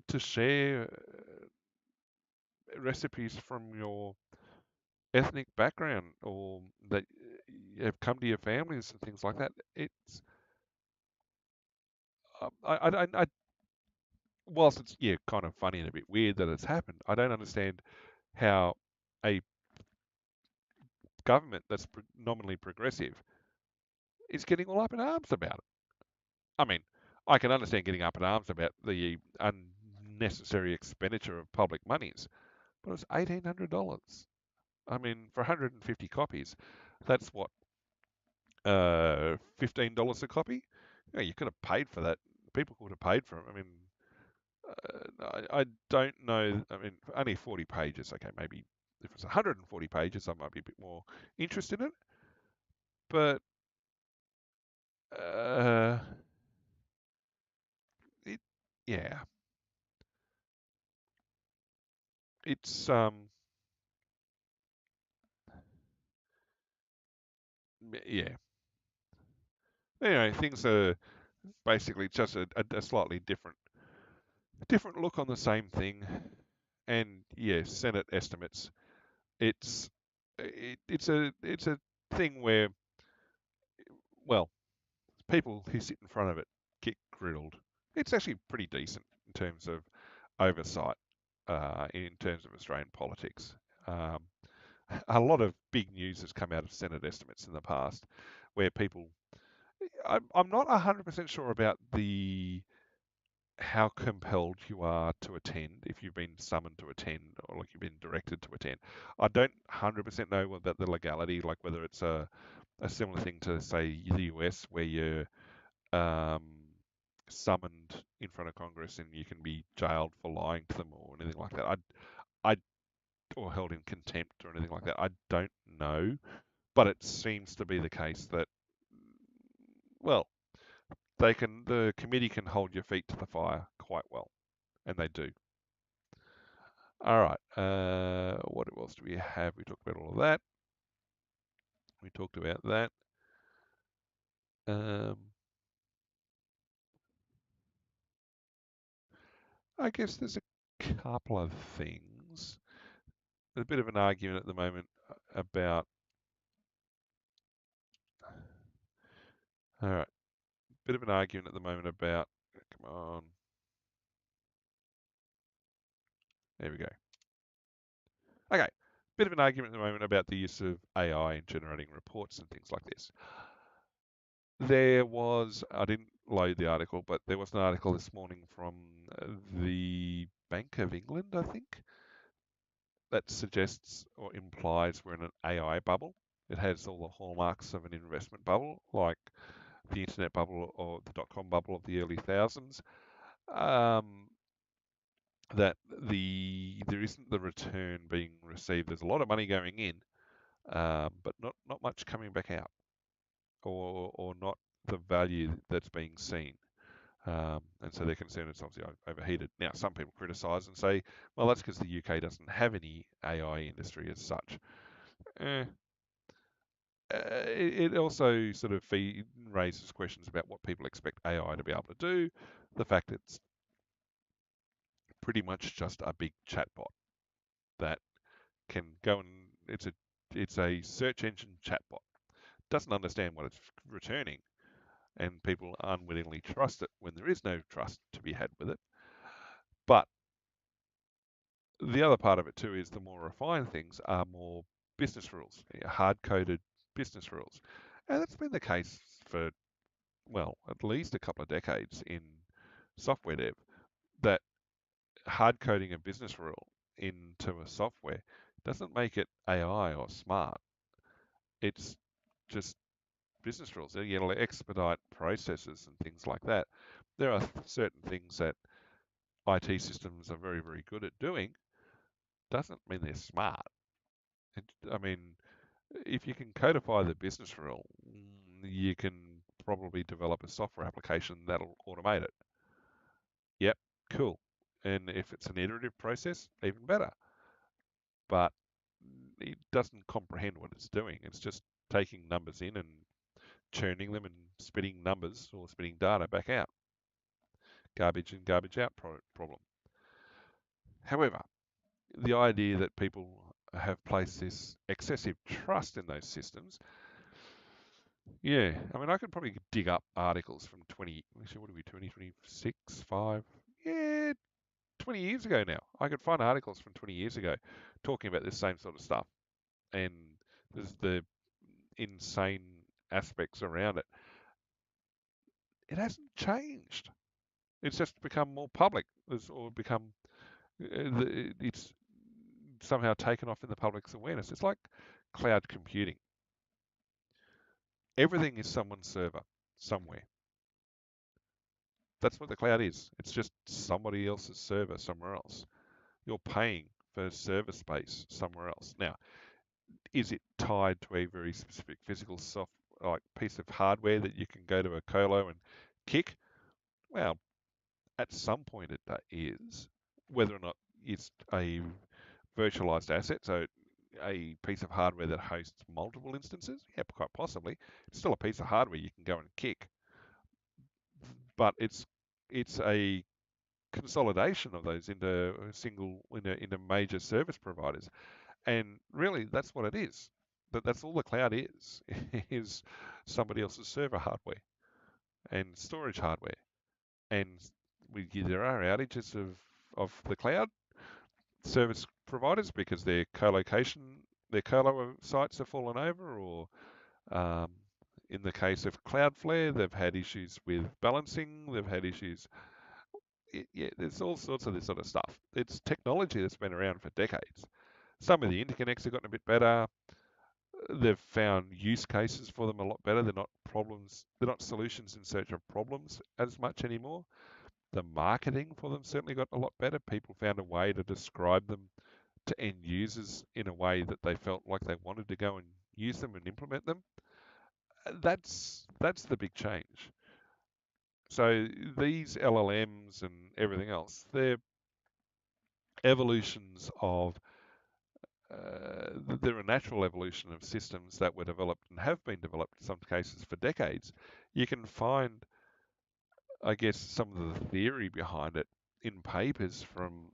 to share recipes from your ethnic background or that have come to your families and things like that, it's whilst it's yeah kind of funny and a bit weird that it's happened, I don't understand how a government that's nominally progressive is getting all up in arms about it. I mean, I can understand getting up in arms about the unnecessary expenditure of public monies, but it's $1,800. I mean, for 150 copies, that's what $15 a copy. Yeah, you could have paid for that. People could have paid for it. I mean, I don't know. I mean, only 40 pages. Okay, maybe if it's 140 pages, I might be a bit more interested in it. But uh, it, yeah, it's yeah. Anyway, things are basically just a slightly different look on the same thing. And yeah, Senate estimates. It's a thing where well, people who sit in front of it get grilled. It's actually pretty decent in terms of oversight, in terms of Australian politics. Um, a lot of big news has come out of Senate estimates in the past, where people. I'm not 100% sure about the how compelled you are to attend, if you've been summoned to attend or like you've been directed to attend. I don't 100% know about the legality, like whether it's a similar thing to, say, the US, where you're um, summoned in front of Congress and you can be jailed for lying to them or anything like that. I or held in contempt or anything like that. I don't know, but it seems to be the case that, well, the committee can hold your feet to the fire quite well, and they do. All right. What else do we have? We talked about all of that. We talked about that. Um, I guess there's a couple of things. There's a bit of an argument at the moment about. All right. Bit of an argument at the moment about. Come on. There we go. Okay. Bit of an argument at the moment about the use of AI in generating reports and things like this. I didn't load the article, but there was an article this morning from the Bank of England, I think, that suggests or implies we're in an AI bubble. It has all the hallmarks of an investment bubble, like the internet bubble or the dot-com bubble of the early thousands. Um, that there isn't the return being received. There's a lot of money going in, but not much coming back out, or not the value that's being seen. And so they're concerned it's obviously overheated. Now, some people criticise and say, well, that's because the UK doesn't have any AI industry as such. Eh, it also sort of raises questions about what people expect AI to be able to do. The fact it's pretty much just a big chatbot that can go and it's a search engine chatbot. Doesn't understand what it's returning, and people unwittingly trust it when there is no trust to be had with it. But the other part of it too is the more refined things are more business rules, hard-coded business rules. And that's been the case for, well, at least a couple of decades in software dev, that hard coding a business rule into a software doesn't make it AI or smart. It's just business rules. It'll expedite processes and things like that. There are certain things that IT systems are very, very good at doing. Doesn't mean they're smart. I mean, if you can codify the business rule, you can probably develop a software application that'll automate it. Yep, cool. And if it's an iterative process, even better. But it doesn't comprehend what it's doing. It's just taking numbers in and churning them and spitting numbers or spitting data back out. Garbage in, garbage out problem. However, the idea that people have placed this excessive trust in those systems, yeah, I mean, I could probably dig up articles from actually, what are we, 2026, 5? Yeah, 20 years ago now. I could find articles from 20 years ago talking about this same sort of stuff. And there's the insane aspects around it. It hasn't changed. It's just become more public, or become it's somehow taken off in the public's awareness. It's like cloud computing. Everything is someone's server somewhere. That's what the cloud is. It's just somebody else's server somewhere else. You're paying for server space somewhere else. Now, is it tied to a very specific physical like piece of hardware that you can go to a colo and kick? Well, at some point it is. Whether or not it's a virtualized asset, so a piece of hardware that hosts multiple instances, yeah, quite possibly. It's still a piece of hardware you can go and kick, but it's a consolidation of those into a single into major service providers, and really that's what it is. That's all the cloud is is somebody else's server hardware and storage hardware, and there are outages of the cloud service providers because their colo sites have fallen over, or um, in the case of Cloudflare, they've had issues with balancing, they've had issues. yeah, there's all sorts of this sort of stuff. It's technology that's been around for decades. Some of the interconnects have gotten a bit better. They've found use cases for them a lot better. They're not problems. They're not solutions in search of problems as much anymore. The marketing for them certainly got a lot better. People found a way to describe them to end users in a way that they felt like they wanted to go and use them and implement them. That's the big change. So these LLMs and everything else, they're evolutions of they're a natural evolution of systems that were developed and have been developed in some cases for decades. You can find, I guess, some of the theory behind it in papers from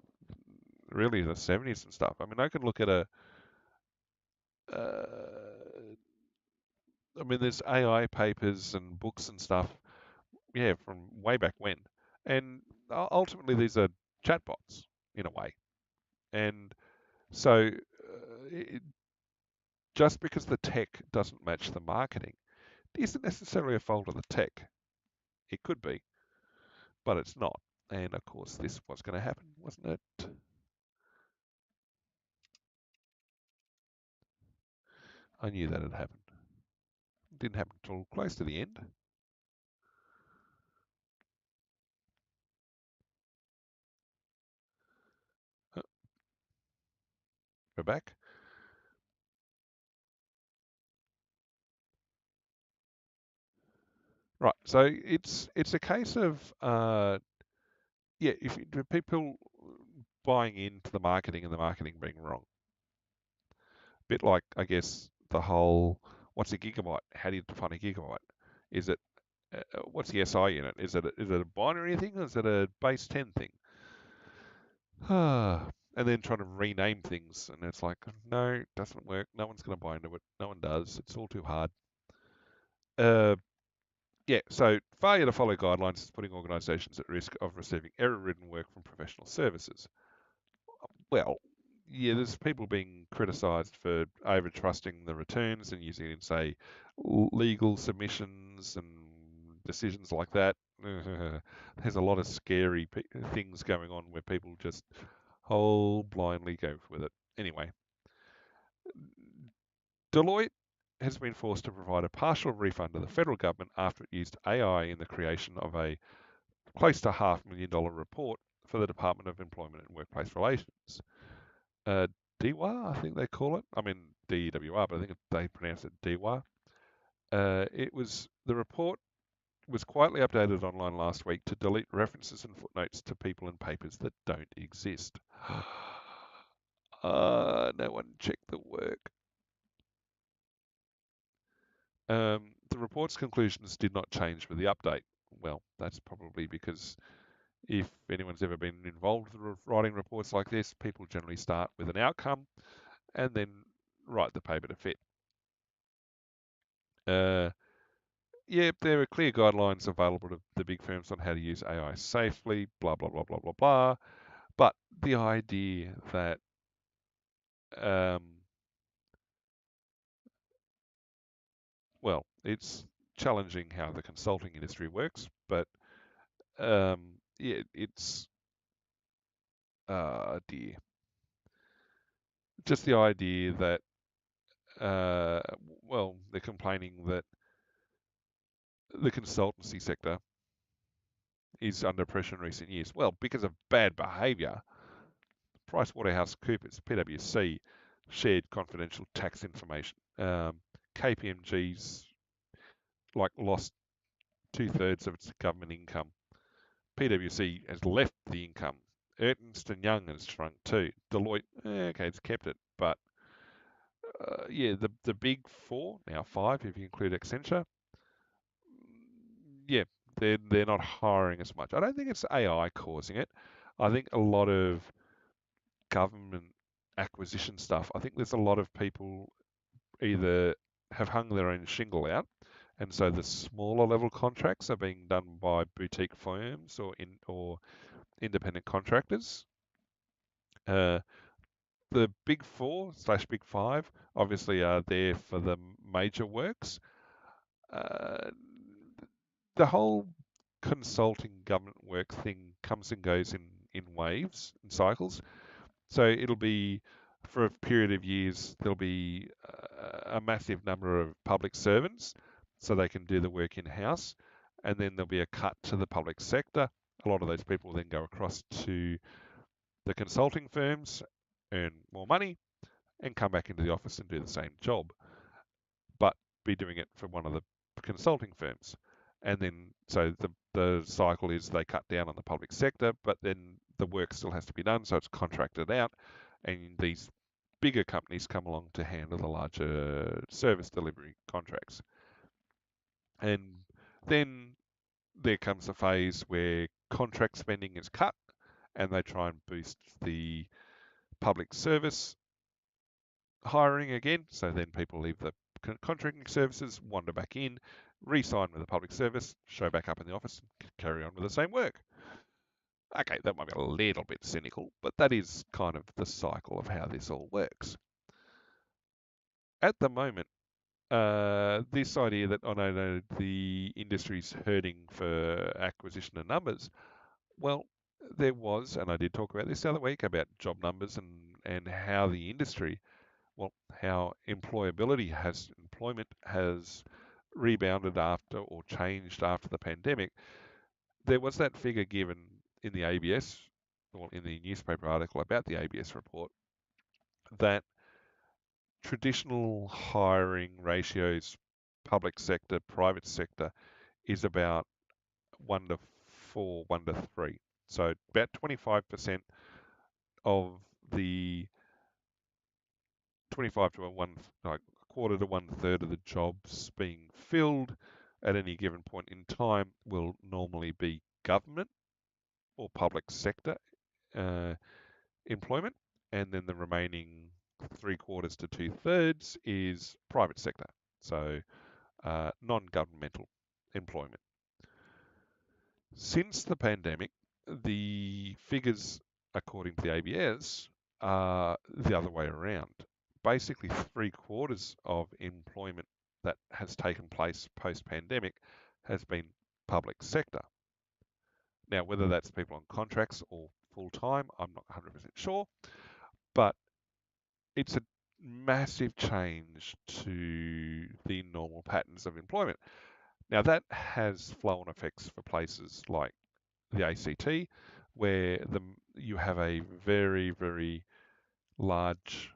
really the 70s and stuff. I mean, I can look at I mean, there's AI papers and books and stuff, yeah, from way back when. And ultimately, these are chatbots in a way. And so, just because the tech doesn't match the marketing isn't necessarily a fault of the tech. It could be, but it's not. And of course, this was going to happen, wasn't it? I knew that had happened. It didn't happen until close to the end. Uh, We're back. Right. So it's a case of yeah, if people buying into the marketing and the marketing being wrong. Bit like, I guess, the whole what's a gigabyte? How do you define a gigabyte? Is it what's the SI unit? Is it a binary thing or is it a base 10 thing? And then trying to rename things, and it's like, no, it doesn't work. No one's going to buy into it. No one does. It's all too hard. Uh, yeah, so failure to follow guidelines is putting organisations at risk of receiving error-ridden work from professional services. Well, yeah, there's people being criticised for over trusting the returns and using it in, say, legal submissions and decisions like that. There's a lot of scary things going on where people just whole blindly go with it. Anyway, Deloitte has been forced to provide a partial refund to the federal government after it used AI in the creation of a close to $500,000 report for the Department of Employment and Workplace Relations. DWA, I think they call it. I mean DEWR, but I think they pronounce it DWA. It was the report was quietly updated online last week to delete references and footnotes to people and papers that don't exist. No one checked the work. The report's conclusions did not change with the update. Well, that's probably because if anyone's ever been involved with writing reports like this, people generally start with an outcome and then write the paper to fit. Uh, yeah, there are clear guidelines available to the big firms on how to use AI safely, blah, blah, blah, blah, blah, blah. But the idea that, um, well, it's challenging how the consulting industry works, but yeah, it's, dear. Just the idea that, uh, well, they're complaining that the consultancy sector is under pressure in recent years. Well, because of bad behaviour, PricewaterhouseCoopers, PwC, shared confidential tax information. KPMG's like lost 2/3 of its government income. PwC has left the income. Ernst and Young has shrunk too. Deloitte, okay, it's kept it, but yeah, the big four, now five if you include Accenture, yeah, they're not hiring as much. I don't think it's AI causing it. I think a lot of government acquisition stuff. I think there's a lot of people either have hung their own shingle out, and so the smaller level contracts are being done by boutique firms or independent contractors. Uh, the big four slash big five obviously are there for the major works. Uh, the whole consulting government work thing comes and goes in waves, in cycles. So it'll be for a period of years, there'll be a massive number of public servants so they can do the work in-house. And then there'll be a cut to the public sector. A lot of those people will then go across to the consulting firms, earn more money, and come back into the office and do the same job, but be doing it for one of the consulting firms. And then, so the cycle is they cut down on the public sector, but then the work still has to be done, so it's contracted out, and these bigger companies come along to handle the larger service delivery contracts. And then there comes a phase where contract spending is cut, and they try and boost the public service hiring again. So then people leave the contracting services, wander back in, re-sign with the public service, show back up in the office, and carry on with the same work. Okay, that might be a little bit cynical, but that is kind of the cycle of how this all works. At the moment, this idea that, oh no, the industry's hurting for acquisition of numbers, well, there was, and I did talk about this the other week, about job numbers and how the industry, well, how employment has rebounded after or changed after the pandemic. There was that figure given in the ABS, or in the newspaper article about the ABS report, that traditional hiring ratios, public sector, private sector, is about 1 to 4, 1 to 3. So about 25% of the 25 to a quarter to 1/3 of the jobs being filled at any given point in time will normally be government or public sector uh, employment, and then the remaining 3/4 to 2/3 is private sector, so non-governmental employment. Since the pandemic, the figures, according to the ABS, are the other way around. Basically, 3/4 of employment that has taken place post-pandemic has been public sector. Now, whether that's people on contracts or full-time, I'm not 100% sure, but it's a massive change to the normal patterns of employment. Now, that has flow-on effects for places like the ACT, where you have a very, very large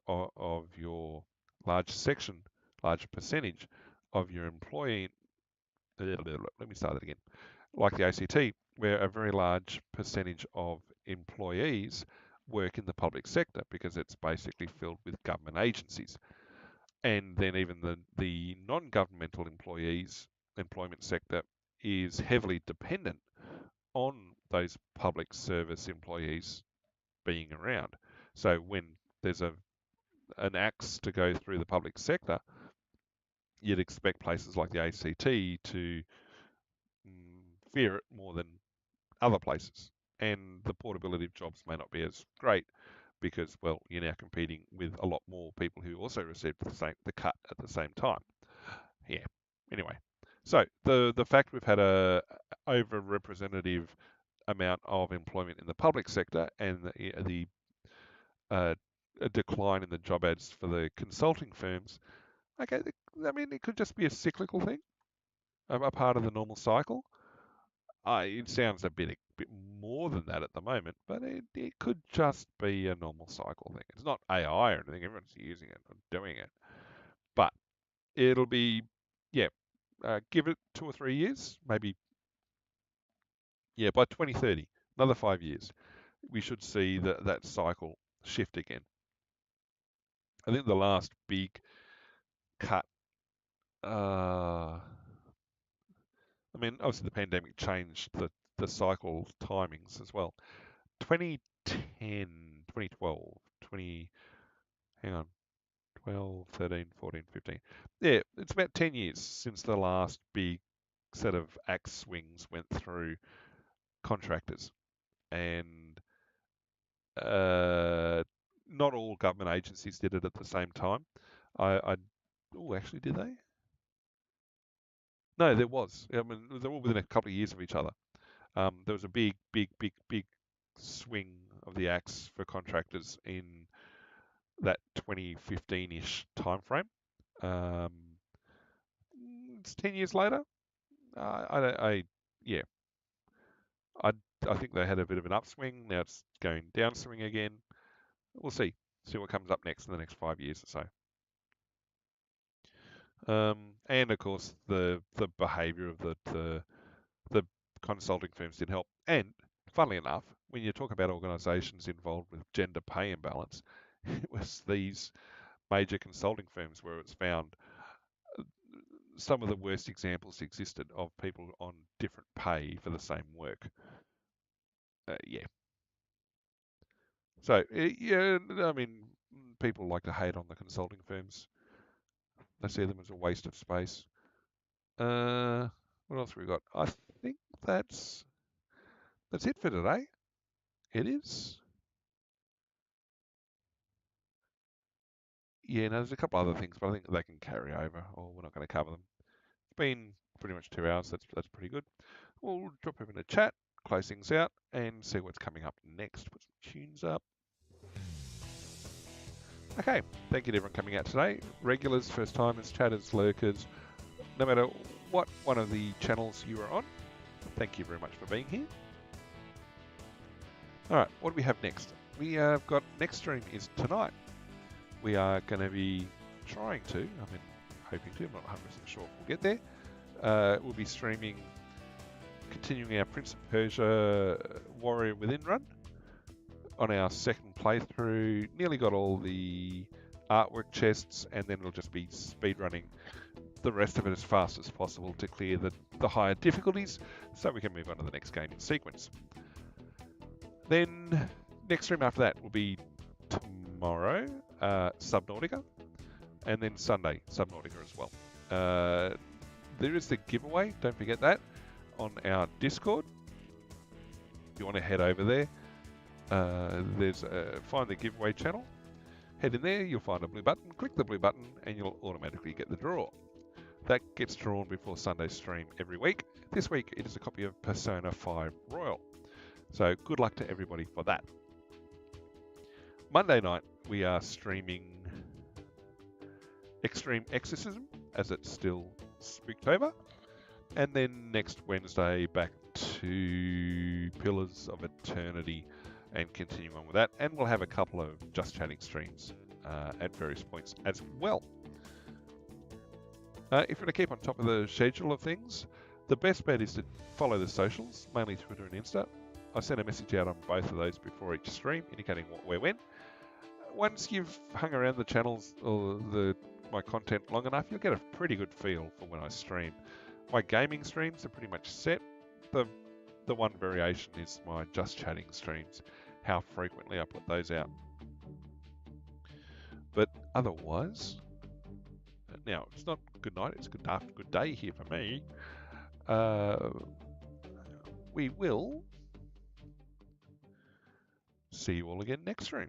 of your large section, large percentage of your employee. Let me start that again. Like the ACT, where a very large percentage of employees work in the public sector because it's basically filled with government agencies. And then even the non-governmental employment sector is heavily dependent on those public service employees being around. So when there's an axe to go through the public sector, you'd expect places like the ACT to fear it more than other places. And the portability of jobs may not be as great because, well, you're now competing with a lot more people who also received the cut at the same time. Yeah. Anyway, so the fact we've had a over-representative amount of employment in the public sector and the uh, a decline in the job ads for the consulting firms, okay, I mean, it could just be a cyclical thing, a part of the normal cycle. It sounds a bit more than that at the moment, but it could just be a normal cycle thing. It's not AI or anything. Everyone's using it and doing it, but it'll be, yeah, give it 2 or 3 years, maybe, yeah, by 2030, another 5 years, we should see that cycle shift again. I think the last big cut, I mean, obviously the pandemic changed the cycle timings as well. 2010, 2012, 20, hang on, 12, 13, 14, 15. Yeah, it's about 10 years since the last big set of axe swings went through contractors. And not all government agencies did it at the same time. Oh, actually, did they? No, there was. I mean, they're all within a couple of years of each other. There was a big swing of the axe for contractors in that 2015-ish timeframe. It's 10 years later. Yeah, I, I think they had a bit of an upswing. Now it's going downswing again. We'll see. See what comes up next in the next 5 years or so. And of course, the behaviour of the consulting firms didn't help. And funnily enough, when you talk about organisations involved with gender pay imbalance, it was these major consulting firms where it's found some of the worst examples existed of people on different pay for the same work. Yeah. So, yeah, I mean, people like to hate on the consulting firms. They see them as a waste of space. What else have we got? I think that's it for today. It is. Yeah, no, there's a couple other things, but I think they can carry over, or we're not going to cover them. It's been pretty much 2 hours. That's pretty good. We'll drop over in the chat, close things out, and see what's coming up next. Put some tunes up. Okay, thank you to everyone coming out today. Regulars, first timers, chatters, lurkers, no matter what one of the channels you are on, thank you very much for being here. All right, what do we have next? We have got next stream is tonight. We are going to be trying to, hoping to, I'm not 100% sure we'll get there. We'll be streaming, continuing our Prince of Persia Warrior Within run on our second playthrough. Nearly got all the artwork chests, and then it'll just be speedrunning the rest of it as fast as possible to clear the higher difficulties so we can move on to the next game in sequence. Then next stream after that will be tomorrow, Subnautica, and then Sunday, Subnautica as well. There is the giveaway, don't forget that, on our Discord. If you want to head over there, find the giveaway channel, head in there, you'll find a blue button, click the blue button, and you'll automatically get the draw. That gets drawn before Sunday's stream every week. This week it is a copy of Persona 5 Royal. So good luck to everybody for that. Monday night we are streaming Extreme Exorcism, as it's still Spooktober. And then next Wednesday back to Pillars of Eternity and continue on with that. And we'll have a couple of Just Chatting streams at various points as well. If you want to keep on top of the schedule of things, the best bet is to follow the socials, mainly Twitter and Insta. I send a message out on both of those before each stream, indicating what, where, when. Once you've hung around the channels or my content long enough, you'll get a pretty good feel for when I stream. My gaming streams are pretty much set. The one variation is my Just Chatting streams, how frequently I put those out. But otherwise, now it's not good night, it's good afternoon, good day here for me. We will see you all again next stream.